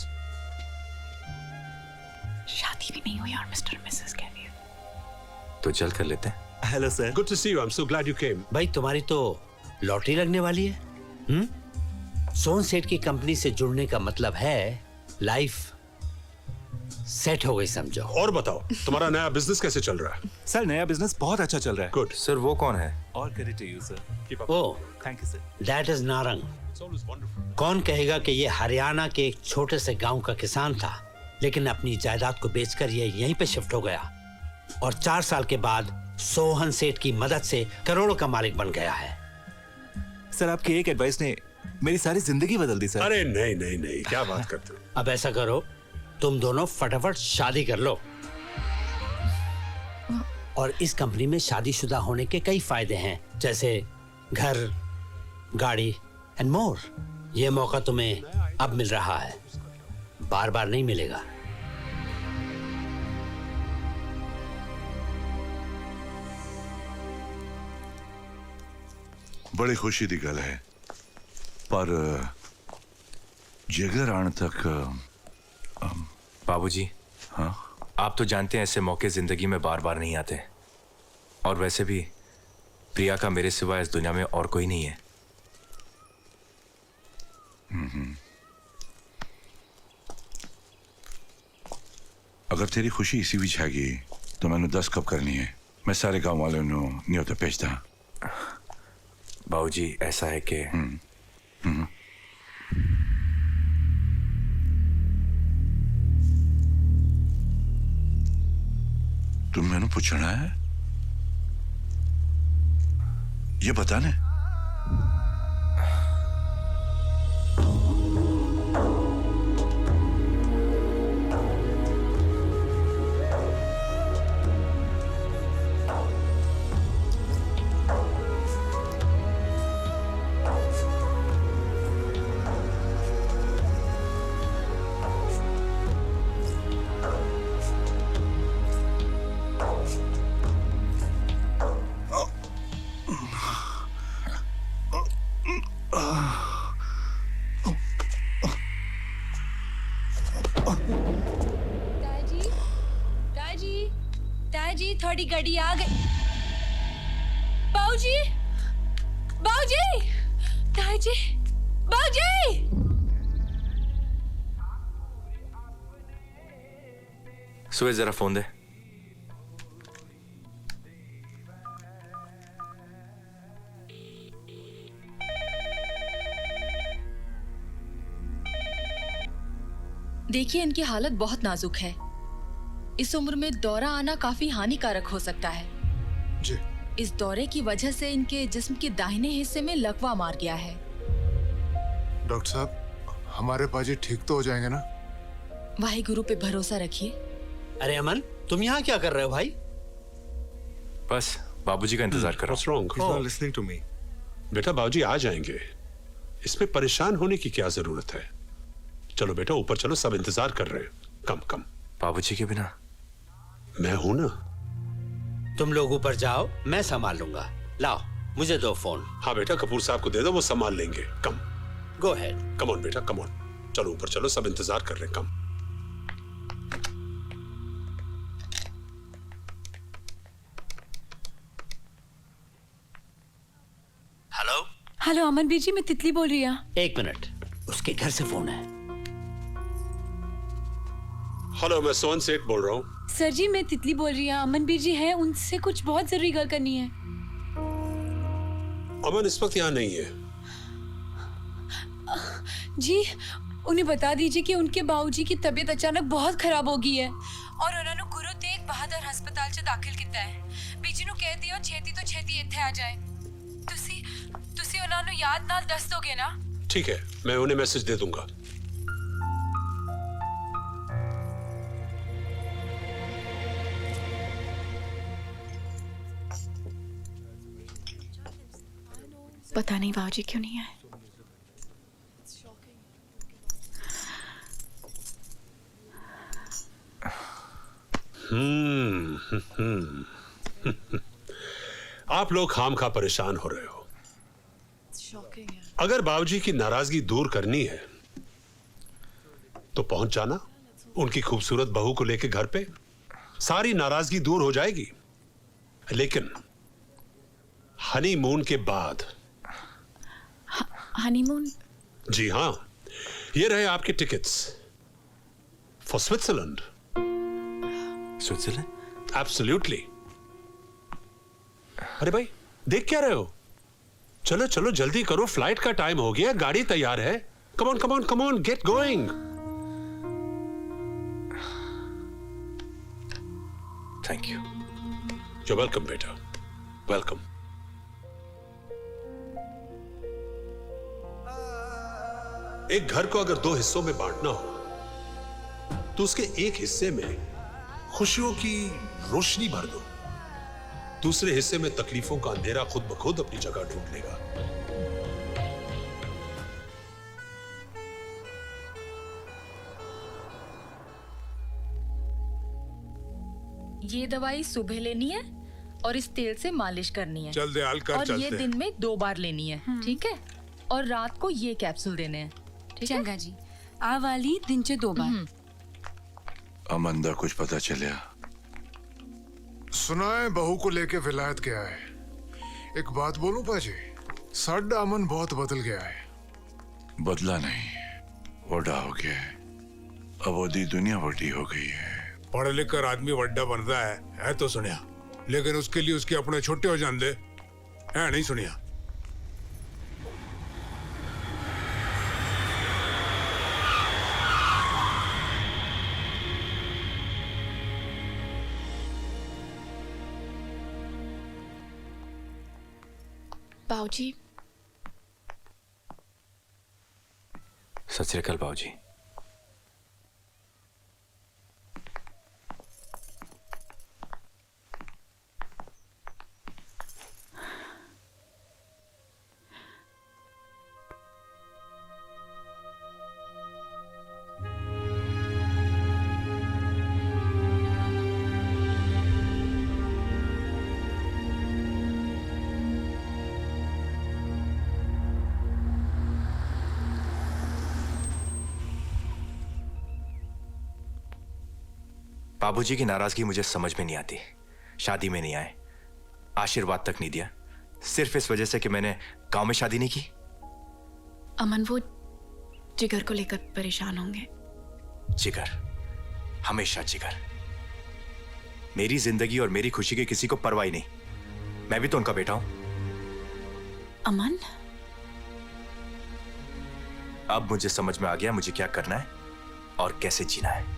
शादी भी नहीं हुई और मिस्टर और मिसेस कह रही है। तो चल कर लेते हैं। Hello sir. Good to see you. I am so glad you came. भाई तुम्हारी तो लॉटरी लगने वाली है। सोन सेठ की कंपनी से जुड़ने का मतलब है लाइफ सेट हो गई समझो। और बताओ तुम्हारा नया बिजनेस कैसे चल रहा है? सर नया बिजनेस बहुत अच्छा चल रहा है। गुड। सर वो कौन है? All credit to you sir. Oh, thank you sir. That is Narang. कौन कहेगा कि ये हरियाणा के एक छोटे से गांव का किसान था, लेकिन अपनी जायदाद को बेचकर ये यहीं पे शिफ्ट हो गया और 4 साल के बाद सोहन सेठ की मदद से करोड़ों का मालिक बन गया है। सर आपकी एक एडवाइस ने मेरी सारी जिंदगी बदल दी सर। अरे नहीं नहीं नहीं, क्या बात करते हो? अब ऐसा करो, तुम दोनों फटाफट शादी कर लो। और इस कंपनी में शादीशुदा होने के कई फायदे हैं, जैसे घर, गाड़ी एंड मोर। ये मौका तुम्हें अब मिल रहा है, बार बार नहीं मिलेगा। बड़ी खुशी दी गल है, पर जिगर आने तक बाबूजी। हाँ? आप तो जानते हैं ऐसे मौके जिंदगी में बार बार नहीं आते और वैसे भी प्रिया का मेरे सिवा इस दुनिया में और कोई नहीं है। अगर तेरी खुशी इसी विच हैगी तो मैंने 10 कप करनी है। मैं सारे गांव वालों नु न्योता भेजदा। बाबूजी ऐसा है कि तुम मैंने पूछना है, ये बता ने। थोड़ी गाड़ी आ गई। बाऊजी, बाऊजी, ताजी, बाऊजी। सुबह जरा फोन दे। देखिए इनकी हालत बहुत नाजुक है। इस उम्र में दौरा आना काफी हानिकारक हो सकता है। जी। इस दौरे की वजह से इनके जिस्म के दाहिने हिस्से में लकवा मार गया है। डॉक्टर साहब, हमारे पाजी ठीक तो हो जाएंगे ना? वाहिगुरु पे भरोसा रखिए। अरे अमन, तुम यहाँ क्या कर रहे हो भाई? बस बाबूजी का इंतजार कर रहा What's wrong? He's not listening to me. बेटा बाबूजी आ जाएंगे, इसमें परेशान होने की क्या जरूरत है? चलो बेटा ऊपर चलो, सब इंतजार कर रहे हैं। कम कम। बाबूजी के बिना मैं हूं ना। तुम लोग ऊपर जाओ, मैं संभाल लूंगा। लाओ मुझे दो फोन। हाँ बेटा, कपूर साहब को दे दो, वो संभाल लेंगे। कम। Go ahead. कम ऑन बेटा, कम ऑन। चलो ऊपर चलो, सब इंतजार कर रहे हैं। कम। हेलो। हेलो अमन बीर जी, मैं तितली बोल रही हूँ। 1 मिनट, उसके घर से फोन है। हेलो, मैं सोहन सेठ बोल रहा हूँ। सर जी मैं तितली बोल रही हूँ। अमन बीर जी हैं, उनसे कुछ बहुत जरूरी गल करनी है। अमन इस वक्त यहाँ नहीं है। जी उन्हें बता दीजिए कि उनके बाबूजी की तबीयत अचानक बहुत खराब हो गई है और उन्होंने गुरु तेग बहादुर हस्पताल च दाखिल किया है। बीजी ਨੂੰ ਕਹਿ ਦਿਓ ਛੇਤੀ ਤੋਂ ਛੇਤੀ ਇੱਥੇ ਆ ਜਾਏ। ਤੁਸੀਂ ਉਹਨਾਂ ਨੂੰ याद ਨਾਲ ਦੱਸ ਦੋਗੇ ना? ठीक है, मैं उन्हें मैसेज दे दूंगा। पता नहीं बाबूजी क्यों नहीं आए। आप लोग खामखा परेशान हो रहे हो। अगर बाबूजी की नाराजगी दूर करनी है तो पहुंच जाना उनकी खूबसूरत बहू को लेकर घर पे, सारी नाराजगी दूर हो जाएगी। लेकिन हनीमून के बाद। हनीमून? जी हाँ, ये रहे आपके tickets for Switzerland. Switzerland? Absolutely. अरे भाई देख क्या रहे हो? चलो चलो जल्दी करो, फ्लाइट का टाइम हो गया, गाड़ी तैयार है। Come on come on come on, get going. Thank you. You welcome बेटा, वेलकम। एक घर को अगर दो हिस्सों में बांटना हो तो उसके एक हिस्से में खुशियों की रोशनी भर दो, दूसरे हिस्से में तकलीफों का अंधेरा खुद ब खुद अपनी जगह ढूंढ लेगा। ये दवाई सुबह लेनी है और इस तेल से मालिश करनी है। चल दयाल कर, और चलते ये दिन में 2 बार लेनी है, ठीक है? और रात को ये कैप्सूल देने हैं, ठीक है? चंगा जी, आ वाली दिन च 2 बार। अमंदा कुछ पता चलिया? सुना है बहू को लेके विलायत गया है। एक बात बोलूं पाजी, साडा अमन बहुत बदल गया है। बदला नहीं, वड्डा हो गया है। अब ओदी दुनिया वड्डी हो गई है। पढ़ लिख कर आदमी वड्डा बनता है तो सुनिया, लेकिन उसके लिए उसके अपने छोटे हो जाते है नहीं सुनिया। बाबूजी। सत श्री अकाल बाबूजी। बाबूजी की नाराजगी मुझे समझ में नहीं आती। शादी में नहीं आए, आशीर्वाद तक नहीं दिया, सिर्फ इस वजह से कि मैंने गांव में शादी नहीं की। अमन वो जिगर को लेकर परेशान होंगे। जिगर, हमेशा जिगर। मेरी जिंदगी और मेरी खुशी की किसी को परवाह नहीं। मैं भी तो उनका बेटा हूं। अमन, अब मुझे समझ में आ गया मुझे क्या करना है और कैसे जीना है।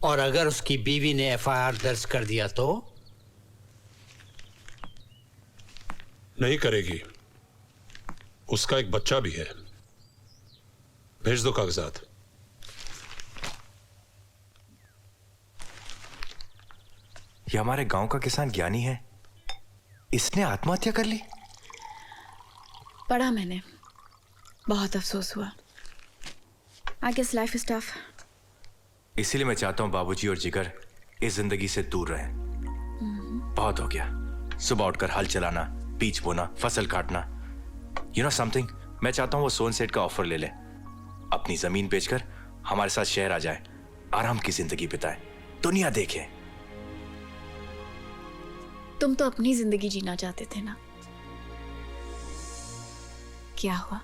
और अगर उसकी बीवी ने एफआईआर दर्ज कर दिया तो नहीं करेगी। उसका एक बच्चा भी है। भेज दो कागजात। ये हमारे गांव का किसान ज्ञानी है, इसने आत्महत्या कर ली। पढ़ा मैंने, बहुत अफसोस हुआ। I guess life is tough. इसीलिए मैं चाहता हूं बाबूजी और जिगर इस जिंदगी से दूर रहें। बहुत हो गया, सुबह उठकर हल चलाना, बीज बोना, फसल काटना। You know something? मैं चाहता हूं वो सोहन सेठ का ऑफर ले ले, अपनी जमीन बेचकर हमारे साथ शहर आ जाए, आराम की जिंदगी बिताए, दुनिया देखे। तुम तो अपनी जिंदगी जीना चाहते थे ना? क्या हुआ?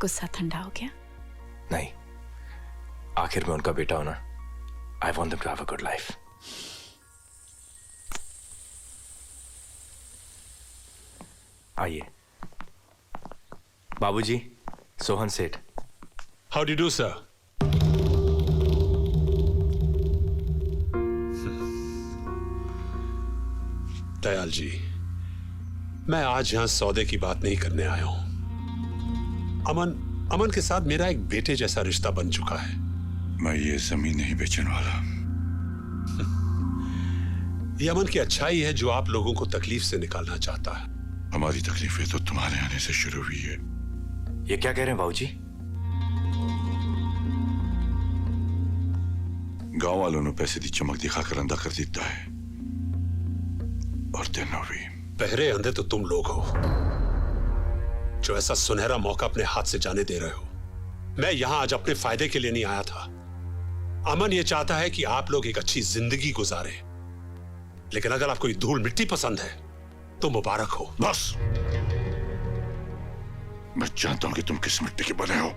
गुस्सा ठंडा हो गया? नहीं, आखिर में उनका बेटा होना। I want them to have a good life. आइए। बाबूजी, सोहन सेठ। How do you do, sir? Dayal ji, मैं आज यहां सौदे की बात नहीं करने आया हूं। अमन के साथ मेरा एक बेटे जैसा रिश्ता बन चुका है। मैं ये जमीन नहीं बेचने वाला। ये अमन की अच्छाई है जो आप लोगों को तकलीफ से निकालना चाहता है। हमारी तकलीफें तो तुम्हारे आने से शुरू हुई है। ये क्या कह रहे हैं बाबूजी? गांव वालों ने पैसे की चमक दिखाकर अंधा कर देता है, और तेनों भी। बहरे अंधे तो तुम लोग हो जो ऐसा सुनहरा मौका अपने हाथ से जाने दे रहे हो। मैं यहां आज अपने फायदे के लिए नहीं आया था। अमन ये चाहता है कि आप लोग एक अच्छी जिंदगी गुजारें, लेकिन अगर आपको ये धूल मिट्टी पसंद है तो मुबारक हो। बस, मैं जानता हूं कि तुम किस मिट्टी के बने हो।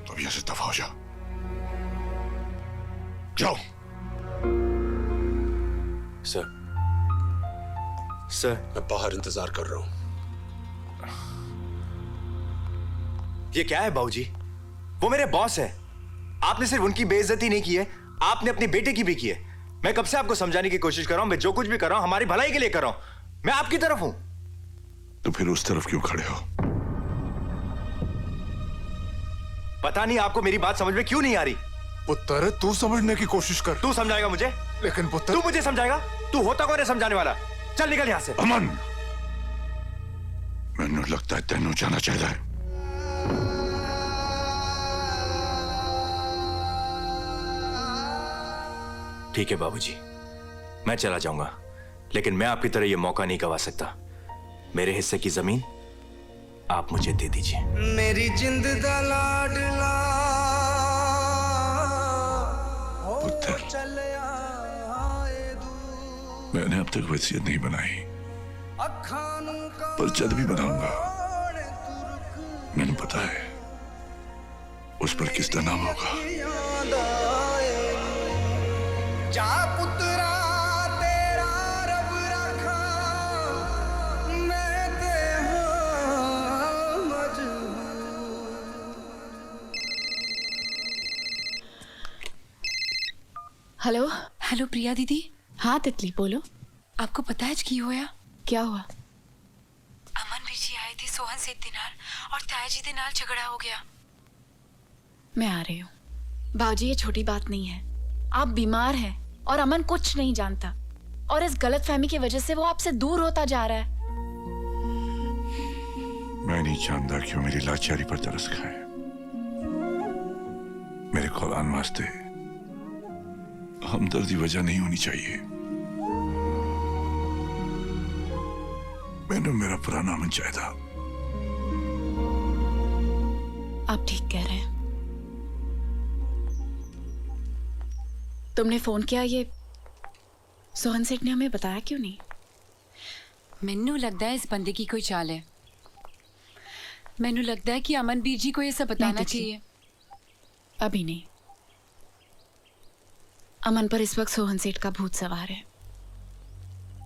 तो यहां से दफा हो जाओ। जाओ। सर, मैं बाहर इंतजार कर रहा हूं। ये क्या है बाबूजी? वो मेरे बॉस है। आपने सिर्फ उनकी बेइज्जती नहीं की है, आपने अपने बेटे की भी की है। मैं कब से आपको समझाने की कोशिश कर रहा हूं, मैं जो कुछ भी कर रहा हूं हमारी भलाई के लिए कर रहा हूं। मैं आपकी तरफ हूं। तो फिर उस तरफ क्यों खड़े हो? पता नहीं आपको मेरी बात समझ में क्यों नहीं आ रही। पुत्र, तू समझने की कोशिश कर। तू समझाएगा मुझे? लेकिन पुत्र, तू मुझे समझाएगा? तू होता कौन है समझाने वाला? चल निकल यहां से। अमन, मैंने लगता है तेनू जाना चाहिए है। ठीक है बाबूजी, मैं चला जाऊंगा, लेकिन मैं आपकी तरह यह मौका नहीं गवा सकता। मेरे हिस्से की जमीन आप मुझे दे दीजिए। मेरी जिंद दा लाडला पुत्र, मैंने अब तक वसीयत नहीं बनाई, पर जल्द भी बनाऊंगा। मैंने पता है उस पर किसका नाम होगा। जा पुत्रा तेरा रब रखा, मैं ते हां मजबूर। हेलो। हेलो प्रिया दीदी। हाँ तितली, बोलो। आपको पता है की होया? क्या हुआ? अमन बीजी आए थे सोहन सेठ दे नाल और ताया जी दे नाल झगड़ा हो गया। मैं आ रही हूँ। बाबूजी, ये छोटी बात नहीं है। आप बीमार हैं और अमन कुछ नहीं जानता, और इस गलतफहमी की वजह से वो आपसे दूर होता जा रहा है। मैं नहीं जानता क्यों मेरी लाचारी पर तरस खाए। मेरे कौलान वास्ते हमदर्दी वजह नहीं होनी चाहिए। मैंने मेरा पुराना मन चाहा था। आप ठीक कह रहे हैं। तुमने फोन किया, ये सोहन सेठ ने हमें बताया क्यों नहीं? मैनू लगता है इस बंदे की कोई चाल है। मैनू लगता है कि अमन बीर जी को ये सब बताना चाहिए। अभी नहीं। अमन पर इस वक्त सोहन सेठ का भूत सवार है।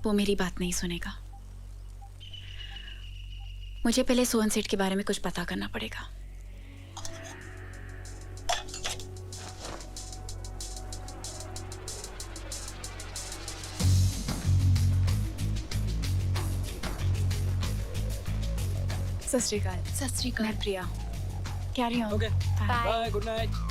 वो मेरी बात नहीं सुनेगा। मुझे पहले सोहन सेठ के बारे में कुछ पता करना पड़ेगा। सत श्री अकाल। सत श्री अकाल। मैं प्रिया हूँ। Carry on. Okay bye, good night.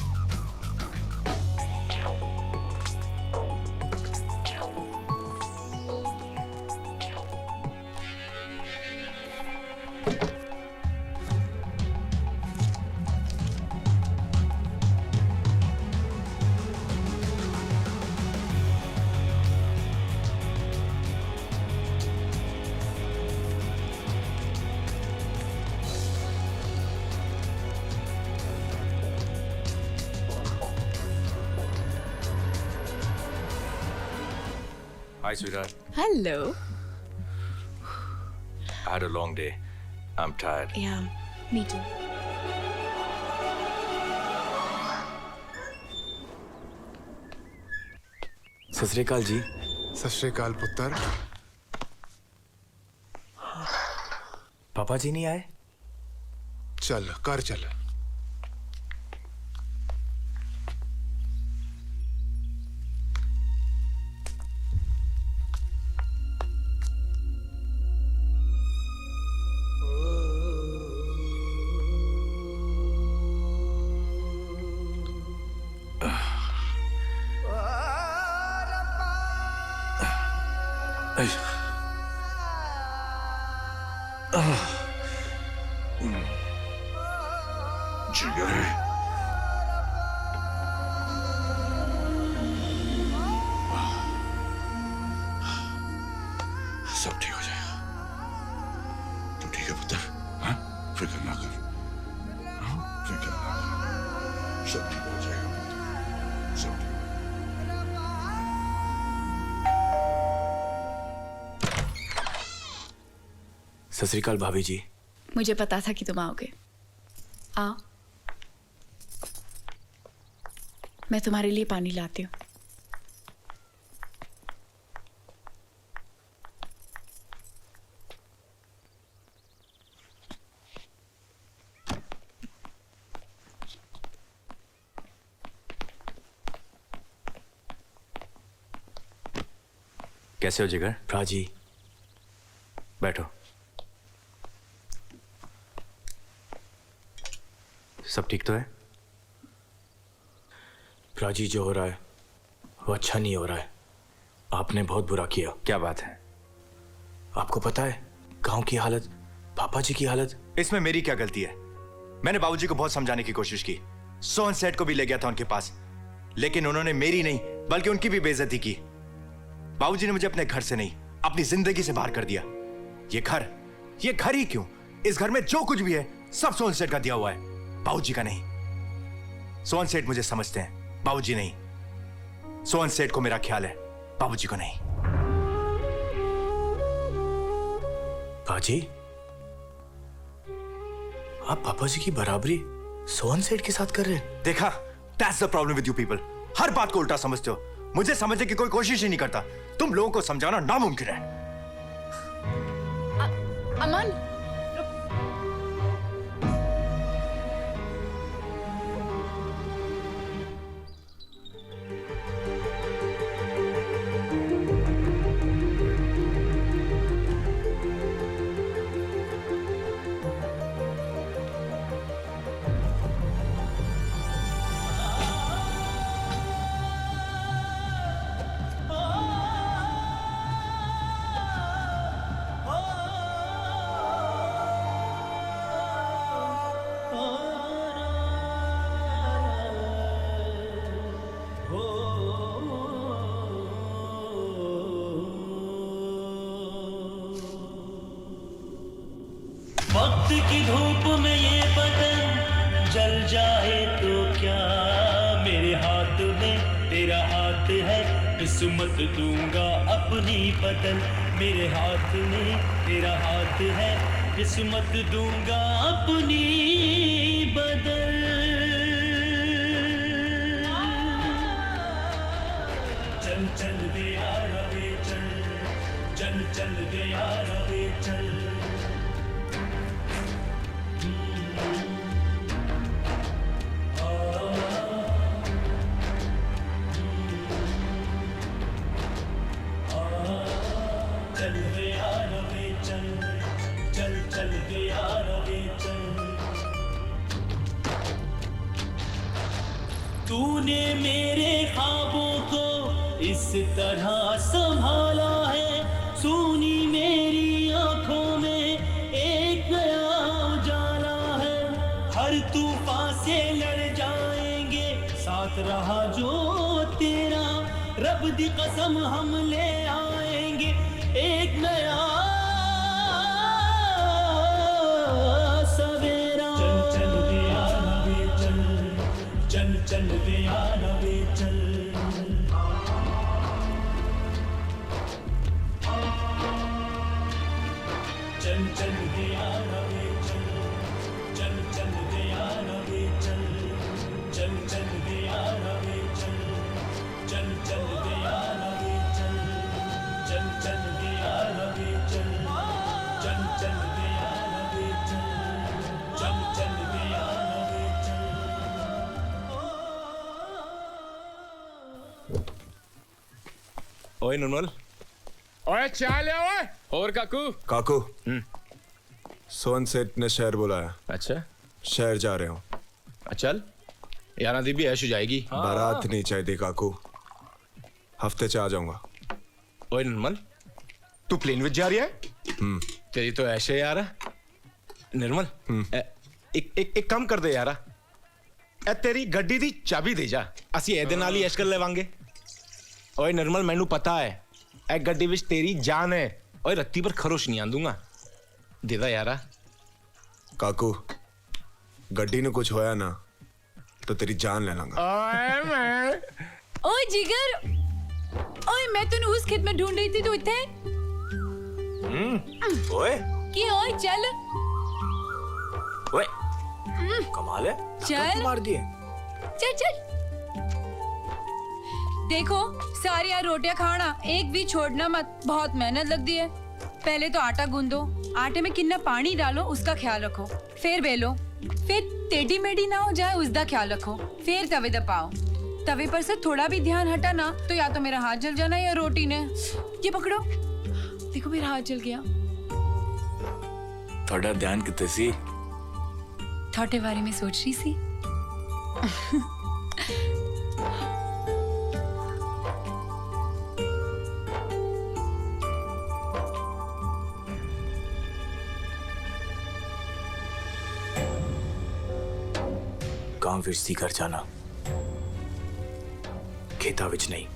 Hi, sweetheart. Hello. I had a long day. I'm tired. Yeah, me too. सत श्री अकाल जी। सत श्री अकाल पुत्र। पापा जी नहीं आए? चल कर चल। जिगर सब ठीक हो जाएगा। तू ठीक है पुत्र? हाँ, फिक्र ना कर। हाँ, फिक्र ना कर। सब ठीक हो जाएगा पुत्र। सब ठीक। सत श्री अकाल भाभी जी। मुझे पता था कि तुम आओगे। आओ, मैं तुम्हारे लिए पानी लाती हूँ। कैसे हो जिगर? प्राजी, बैठो। सब ठीक तो है? प्राजी, जो हो रहा है वो अच्छा नहीं हो रहा है। आपने बहुत बुरा किया। क्या बात है? आपको पता है गांव की हालत, पापा जी की हालत। इसमें मेरी क्या गलती है? मैंने बाबूजी को बहुत समझाने की कोशिश की। सोहन सेठ को भी ले गया था उनके पास, लेकिन उन्होंने मेरी नहीं बल्कि उनकी भी बेइज्जती की। बाबूजी ने मुझे अपने घर से नहीं, अपनी जिंदगी से बाहर कर दिया। ये घर ही क्यों? इस घर में जो कुछ भी है सब सोहन सेठ का दिया हुआ है, बाबूजी का नहीं। सोहन सेठ मुझे समझते हैं, बाबूजी नहीं। सोहन सेठ को मेरा ख्याल है, बाबूजी को नहीं। बाजी, आप पापा जी की बराबरी सोहन सेठ के साथ कर रहे हैं। देखा, that's the problem with you people. हर बात को उल्टा समझते हो। मुझे समझने की कोई कोशिश ही नहीं करता। तुम लोगों को समझाना नामुमकिन है। अमन, वक्त की धूप में ये बदन जल जाए तो क्या, मेरे हाथ में तेरा हाथ है, किस्मत दूंगा अपनी बदल। मेरे हाथ में तेरा हाथ है, किस्मत दूंगा अपनी बदल। चल चल गया रवे चल, चल चल गया रवे चल। चल गया रवे चल, चल चल गया रवे तूने मेरे ख्वाबों को इस तरह संभाला है, सुनी मेरी आंखों में एक नया उजाला है। हर तूफान से लड़ जाएंगे, साथ रहा जो तेरा, रब दी कसम हम ले आएंगे एक नया सवेरा। चल चल दिया नवे चल, चल चल दिया नवे चल। चल चल दिया नवे चल, चल चल दिया नवे चल, चल चल दिया नवे चल, चल चल दिया नवे चल, चल चल दिया नवे चल, चल चल दिया नवे चल, चल चल दिया नवे चल। ओए निर्मल, ओए चाय ले ओए। और काकू? काकू, सोहन सेठ ने शहर बुलाया। अच्छा, शहर जा रहे हो? चल यार, दी भी ऐश हो जाएगी। बारात नहीं चाहिए काकू, हफ्ते से आ जाऊंगा। ओए निर्मल, तू प्लेन विच जा रही है? तेरी तो ऐश है यार। निर्मल, एक काम कर दे यार, ए तेरी गड्डी दी चाबी दे जा, ਅਸੀਂ ਇਹਦੇ ਨਾਲ ਹੀ ਐਸ਼ ਕਰ ਲਵਾਂਗੇ। ओए निर्मल, मैनू पता है ए गड्डी विच तेरी जान है। ओए रत्ती पर खरोश नहीं आंदूंगा, दे दा यारा। काकू, गड्डी ने कुछ होया ना तो तेरी जान ले लांगा। ओए जिगर, ओए मैं तन्नू उस खेत में ढूंढ रही थी, तू इत्थे? ओए की ओए चल। ओए कमाल है, चल मार दिए। चल चल। देखो सारी यार रोटियां खाना, एक भी छोड़ना मत, बहुत मेहनत लगती है। पहले तो आटा गूंदो, आटे में कितना पानी डालो उसका ख्याल रखो, फिर बेलो, फिर टेढ़ी मेढ़ी ना हो जाए उसका ख्याल रखो, फिर तवे दबाओ। तवे पर से थोड़ा भी ध्यान हटा ना तो या तो मेरा हाथ जल जाना या रोटी ने। ये पकड़ो, देखो मेरा हाथ जल गया। थोड़ा ध्यान कितने सी? थोड़े बारे में सोच रही सी। गांव विच सी घर जाना, खेता विच नहीं।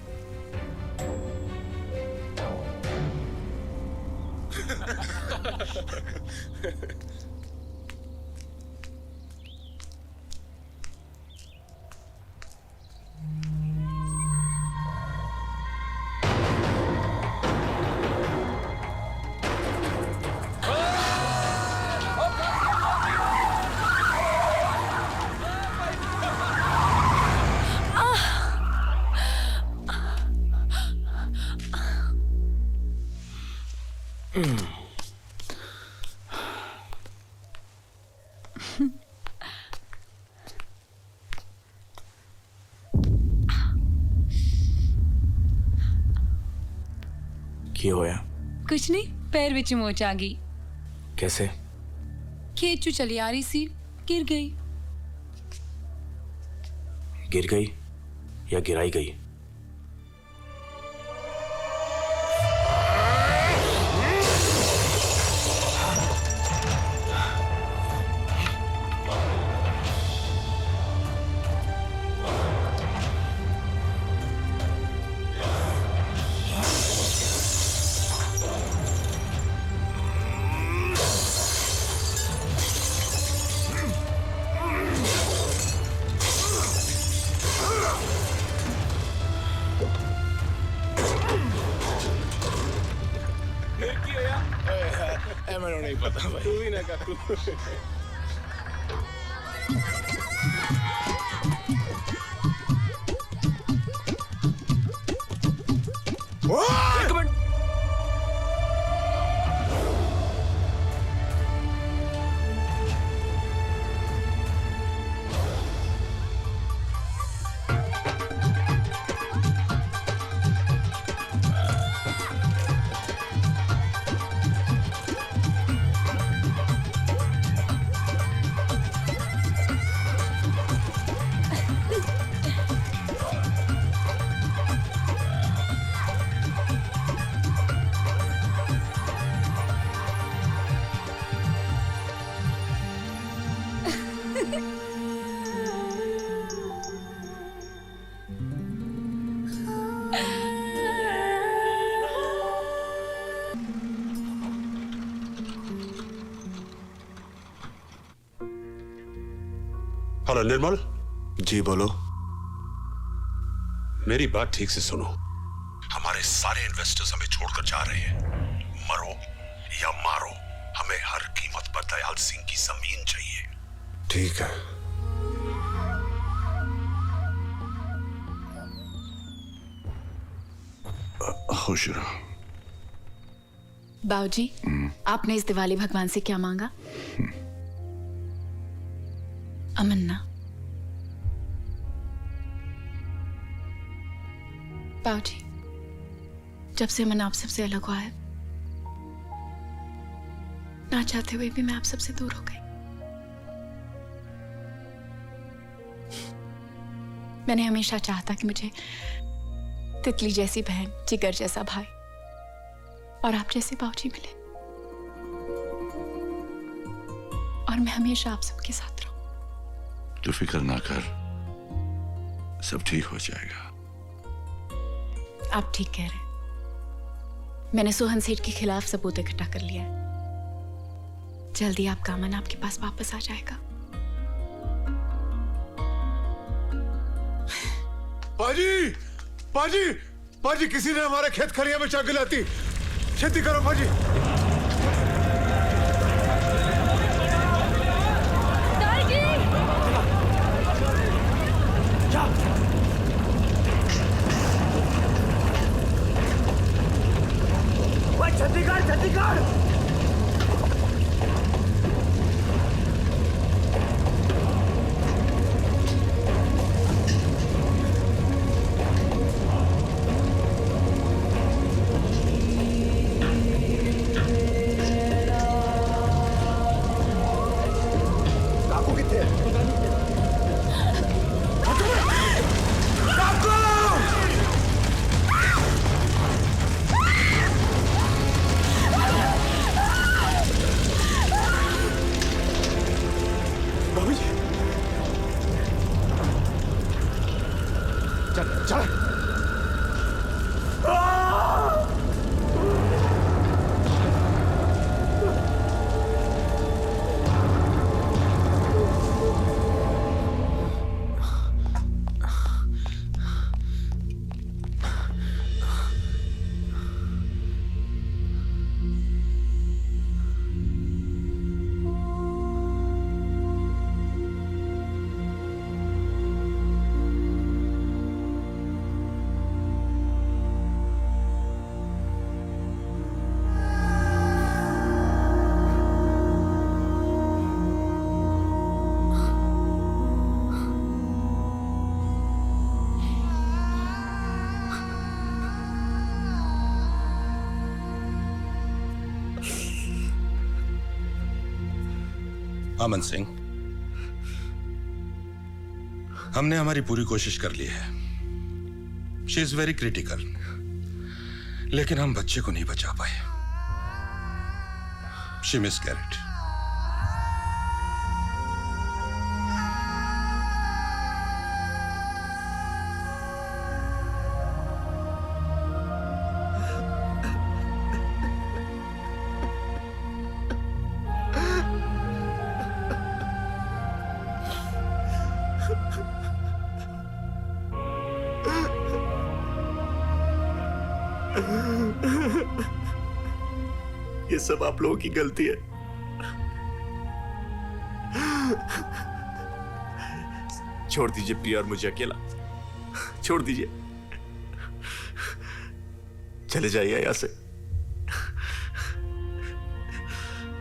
की होया? कुछ नहीं, पैर विच मोच आ गई। कैसे? खेत चू चली आ रही सी, गिर गई। गिर गई या गिराई गई? मैंने नहीं पता भाई, तू भी ना काकू। एक मिनट, हेलो निर्मल। जी बोलो। मेरी बात ठीक से सुनो। हमारे सारे इन्वेस्टर्स हमें छोड़कर जा रहे हैं। मरो या मारो, हमें हर कीमत पर दयाल सिंह की जमीन चाहिए। ठीक है। खुश रहो। बाबूजी, आपने इस दिवाली भगवान से क्या मांगा? अमन ना। बाबूजी, जब से अमन आप सबसे अलग हुआ है, ना चाहते हुए भी मैं आप सबसे दूर हो गई। मैंने हमेशा चाहा कि मुझे तितली जैसी बहन, जिगर जैसा भाई और आप जैसे बाबूजी मिले, और मैं हमेशा आप सबके साथ रहूं। तू फिक्र ना कर, सब ठीक हो जाएगा। आप ठीक कह रहे हैं। मैंने सोहन सेठ के खिलाफ सबूत इकट्ठा कर लिया है। जल्दी आपका अमन आपके पास वापस आ जाएगा। पाजी, पाजी, पाजी, किसी ने हमारे खेत खलिया में चाक गिलाती। खेती करो पाजी। छत्तीसगढ़, छत्तीसगढ़। अमन सिंह, हमने हमारी पूरी कोशिश कर ली है। शी इज वेरी क्रिटिकल, लेकिन हम बच्चे को नहीं बचा पाए। शी मिसकैरेड। ये सब आप लोगों की गलती है। छोड़ दीजिए प्रिया और मुझे अकेला। छोड़ दीजिए, चले जाइए यहां से।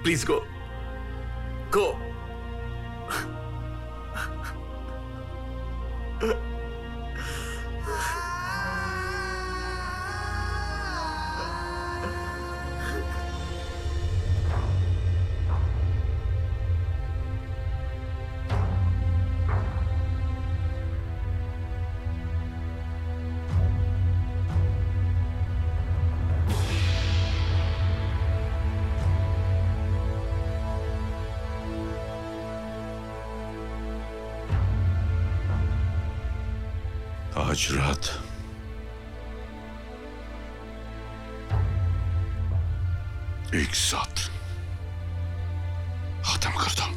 प्लीज गो, गो। आज रात एक साथ खत्म करता हूं।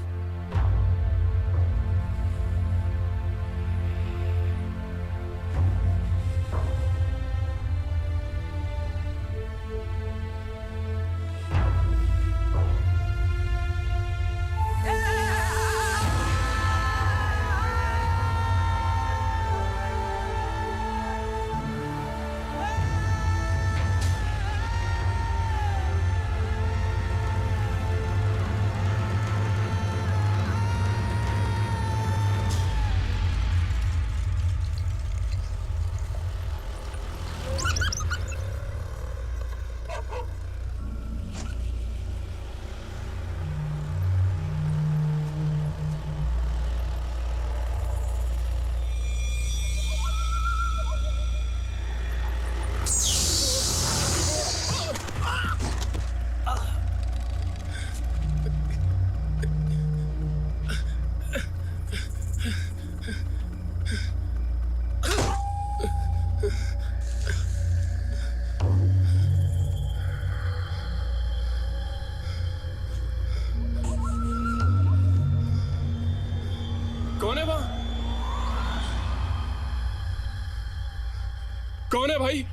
कौन है भाई?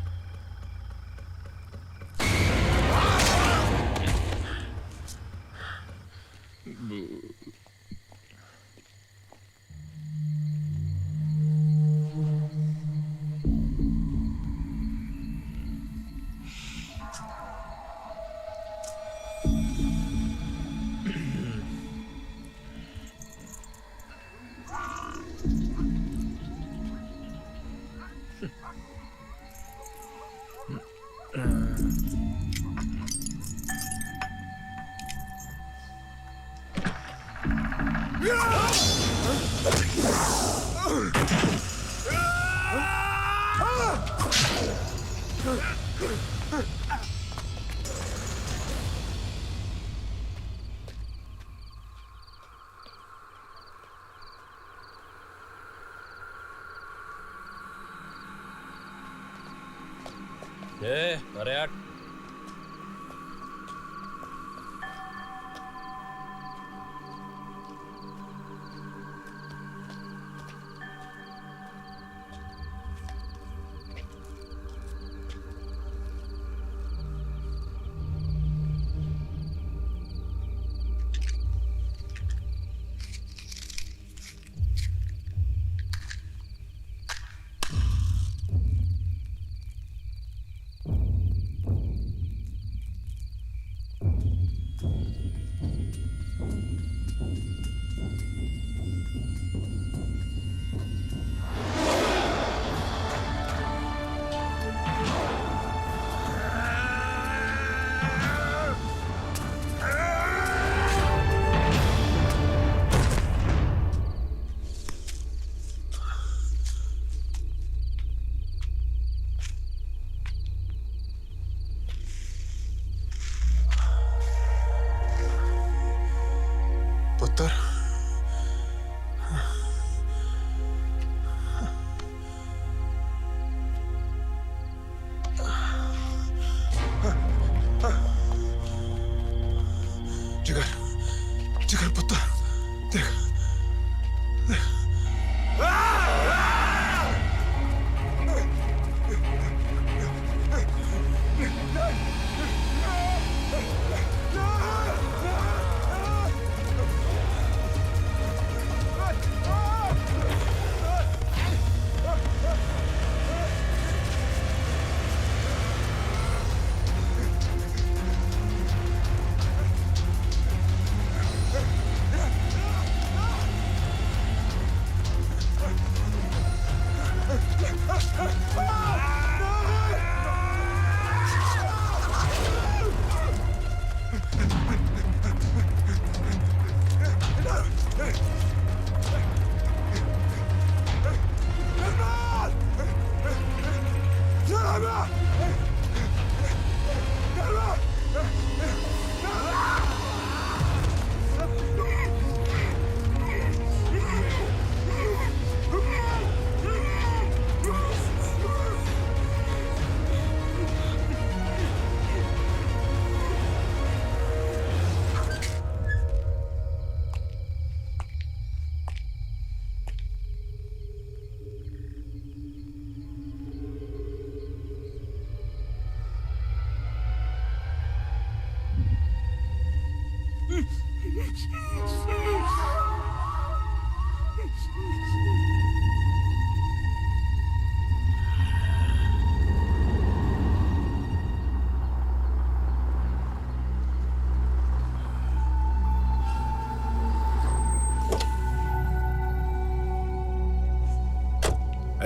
अरे यार पुत्र जिगर जिगर पुत्र देख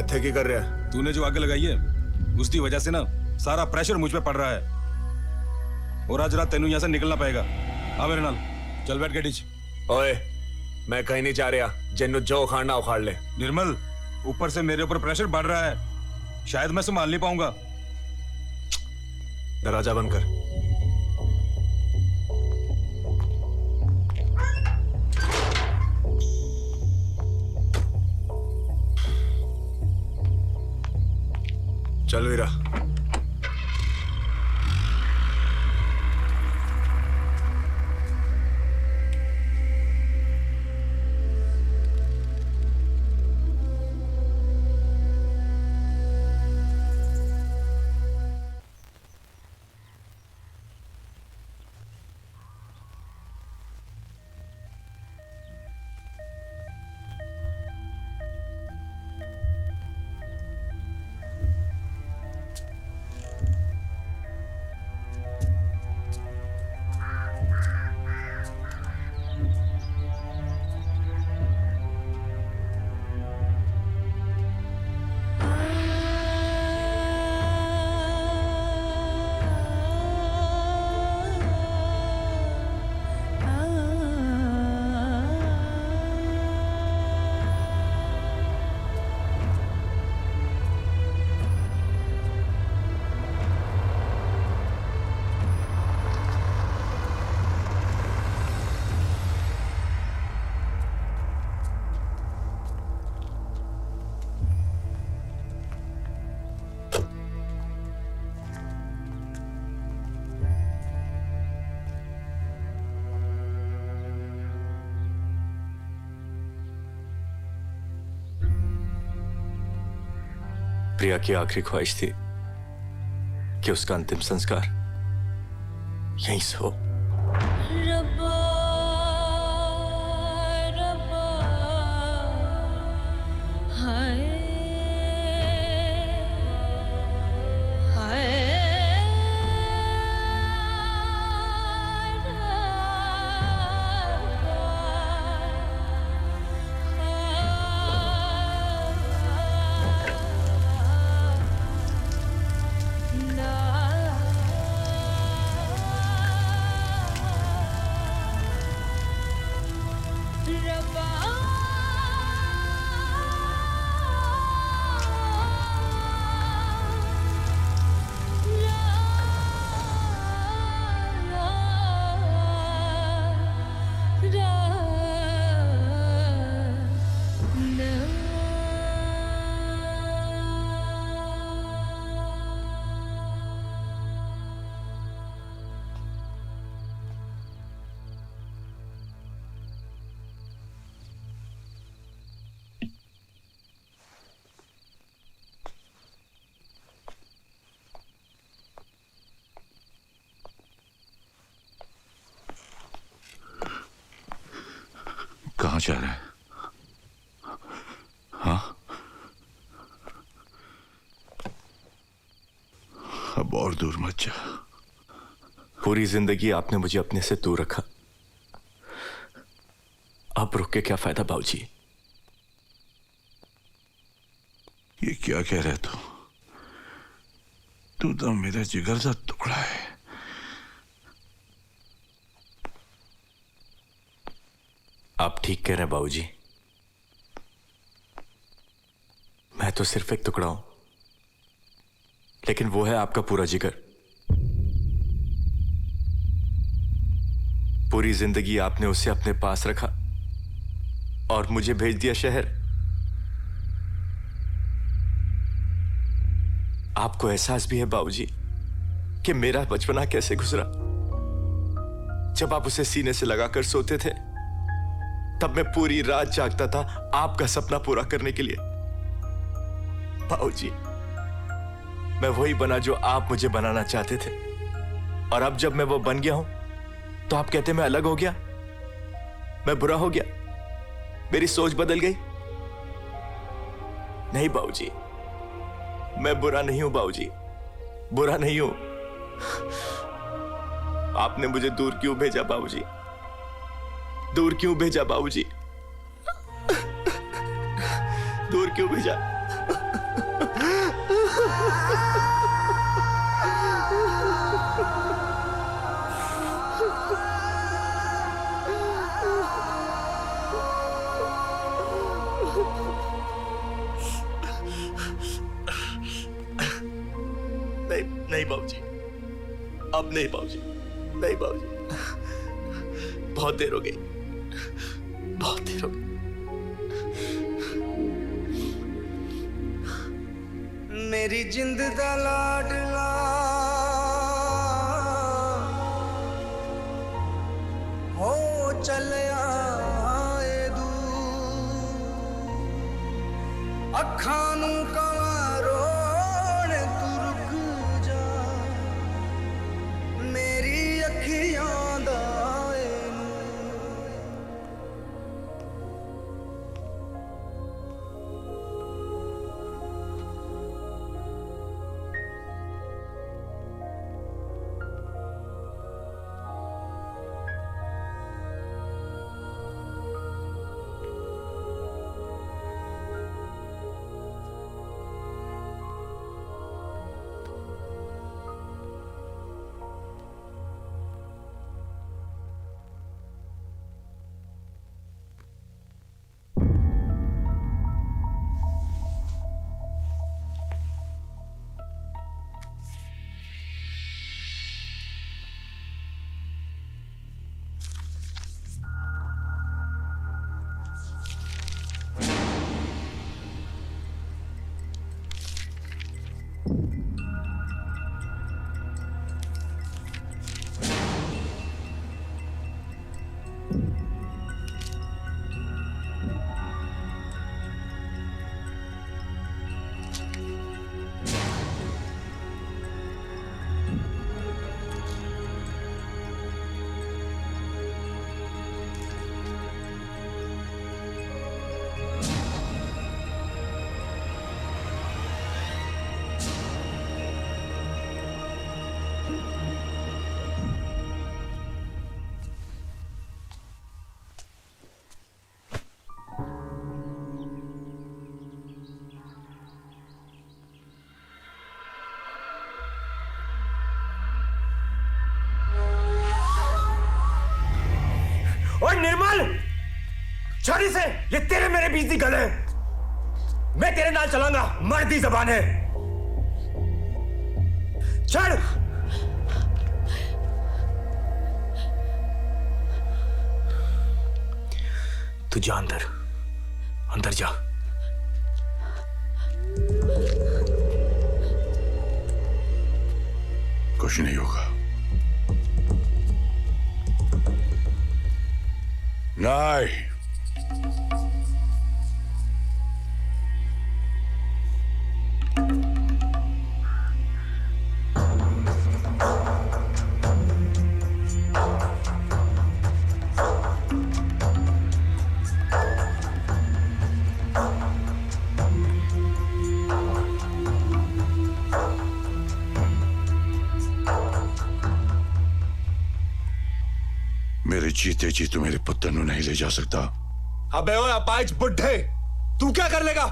ਇੱਥੇ ਕੀ ਕਰ ਰਿਹਾ? तूने जो आग लगाई है उसकी वजह से ना सारा प्रेशर मुझ पे पड़ रहा है और आज रात तेनू यहाँ से निकलना पड़ेगा। आ मेरे नाल चल बैठ गड्डी च। ओए मैं कहीं नहीं जा रहा, जिन्नू जो उखाड़ना उखाड़ ले। निर्मल ऊपर से मेरे ऊपर प्रेशर बढ़ रहा है, शायद मैं संभाल नहीं पाऊंगा। दरवाजा बंद कर। चल वीरा। प्रिया की आखिरी ख्वाहिश थी कि उसका अंतिम संस्कार यहीं से हो। कहाँ जा रहा है? हाँ, अब और दूर मत जा। पूरी जिंदगी आपने मुझे अपने से दूर रखा, अब रुक के क्या फायदा बाबूजी? ये क्या कह रहा है तू? तू तो मेरा जिगर का टुकड़ा है। आप ठीक कह रहे हैं बाबूजी। मैं तो सिर्फ एक टुकड़ा हूं, लेकिन वो है आपका पूरा जिगर। पूरी जिंदगी आपने उसे अपने पास रखा और मुझे भेज दिया शहर। आपको एहसास भी है बाबूजी कि मेरा बचपना कैसे गुजरा। जब आप उसे सीने से लगाकर सोते थे, तब मैं पूरी रात जागता था आपका सपना पूरा करने के लिए। बाबूजी, मैं वही बना जो आप मुझे बनाना चाहते थे, और अब जब मैं वो बन गया हूं तो आप कहते मैं अलग हो गया, मैं बुरा हो गया, मेरी सोच बदल गई। नहीं बाबूजी, मैं बुरा नहीं हूं बाबूजी, बुरा नहीं हूं। आपने मुझे दूर क्यों भेजा बाबूजी? दूर क्यों भेजा बाबूजी? दूर क्यों भेजा? नहीं नहीं बाबूजी, अब नहीं बाबूजी, नहीं बाबूजी, बहुत देर हो गई, बहुत देर हो गई। मेरी जिंद दा लाडला हो चलिया ए दूर, अखां नूं कवां रोण तू रुक जा, मेरी अखियां दा और निर्मल छोड़ इसे, ये तेरे मेरे बीच की गल है। मैं तेरे नाल चलांगा, मर्दी जबान है। छोड़। तू जा अंदर, अंदर जा। कुछ नहीं होगा। नहीं, मेरे जीते जी तू मेरे पुत्र नु नहीं ले जा सकता। अबे ओए अपाइच बुड्ढे, तू क्या कर लेगा?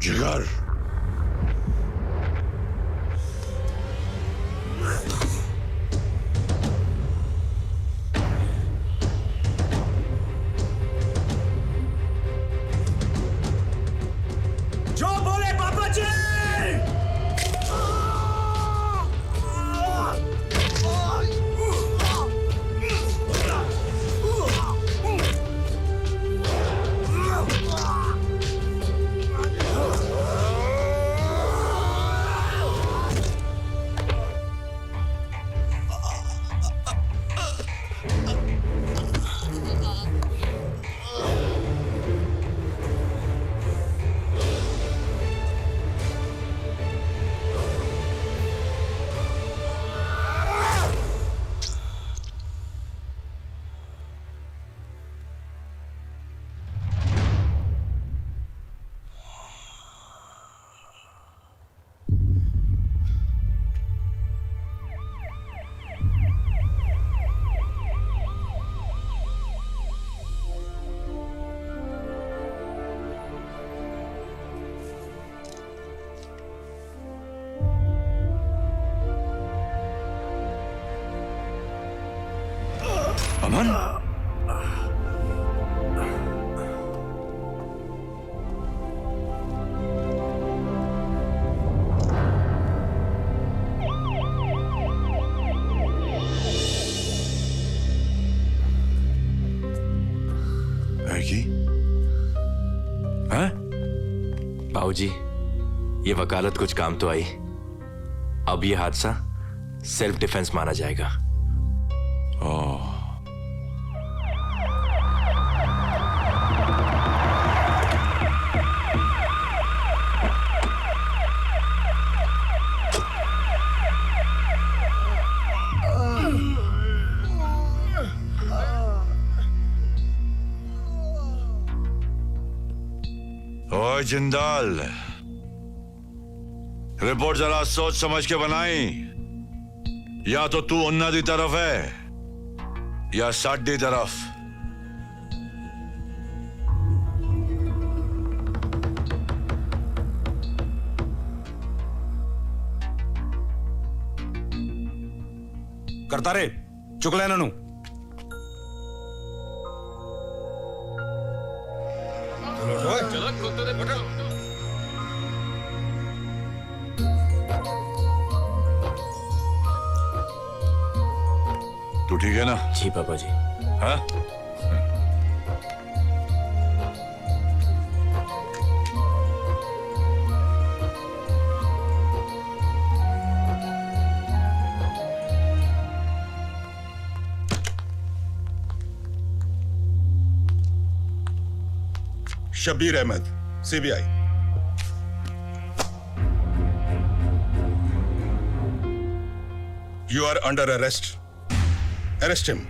जिगर, जो बोले पापा जी। अमन, बाबूजी, ये वकालत कुछ काम तो आई। अब ये हादसा सेल्फ डिफेंस माना जाएगा। ओह, ओए जिंदाल, रिपोर्ट जरा सोच समझ के बनाई। या तो तू उन्ना दी तरफ है या साडी तरफ। करता रे चुक ले इन्हां नूं। तू ठीक है ना? जी पापा जी। हाँ? Shabbir Ahmed, CBI. You are under arrest. Arrest him.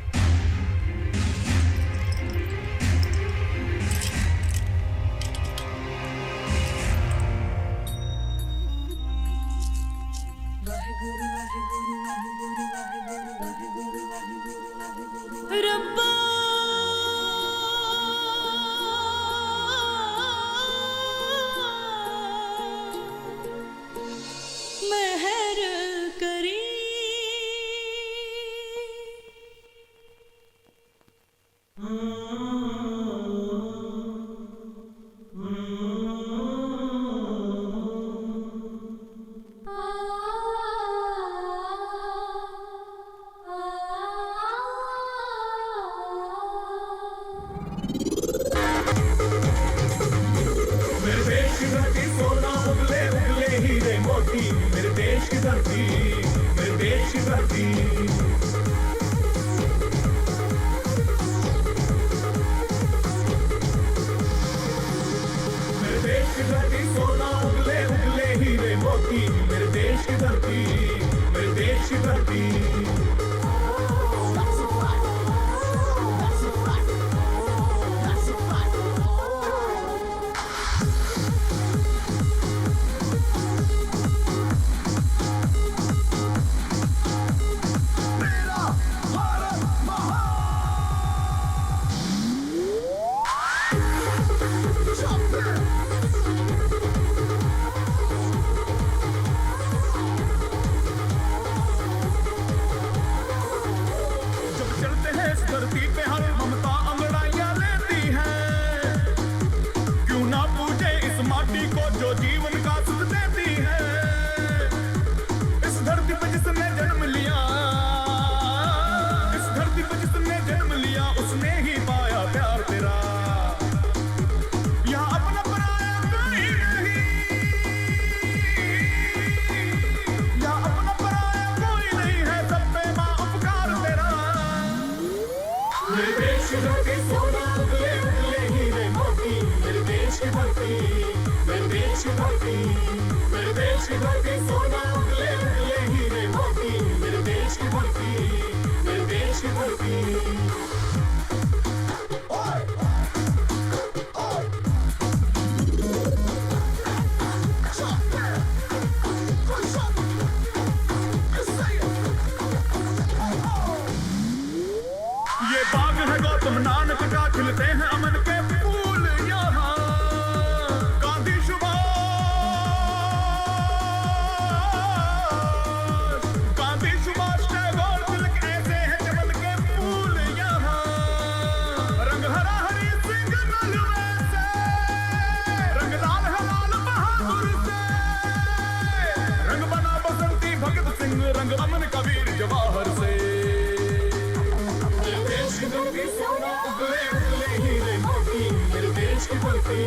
Kulfi,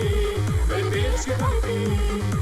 वे देश की कुल्फी।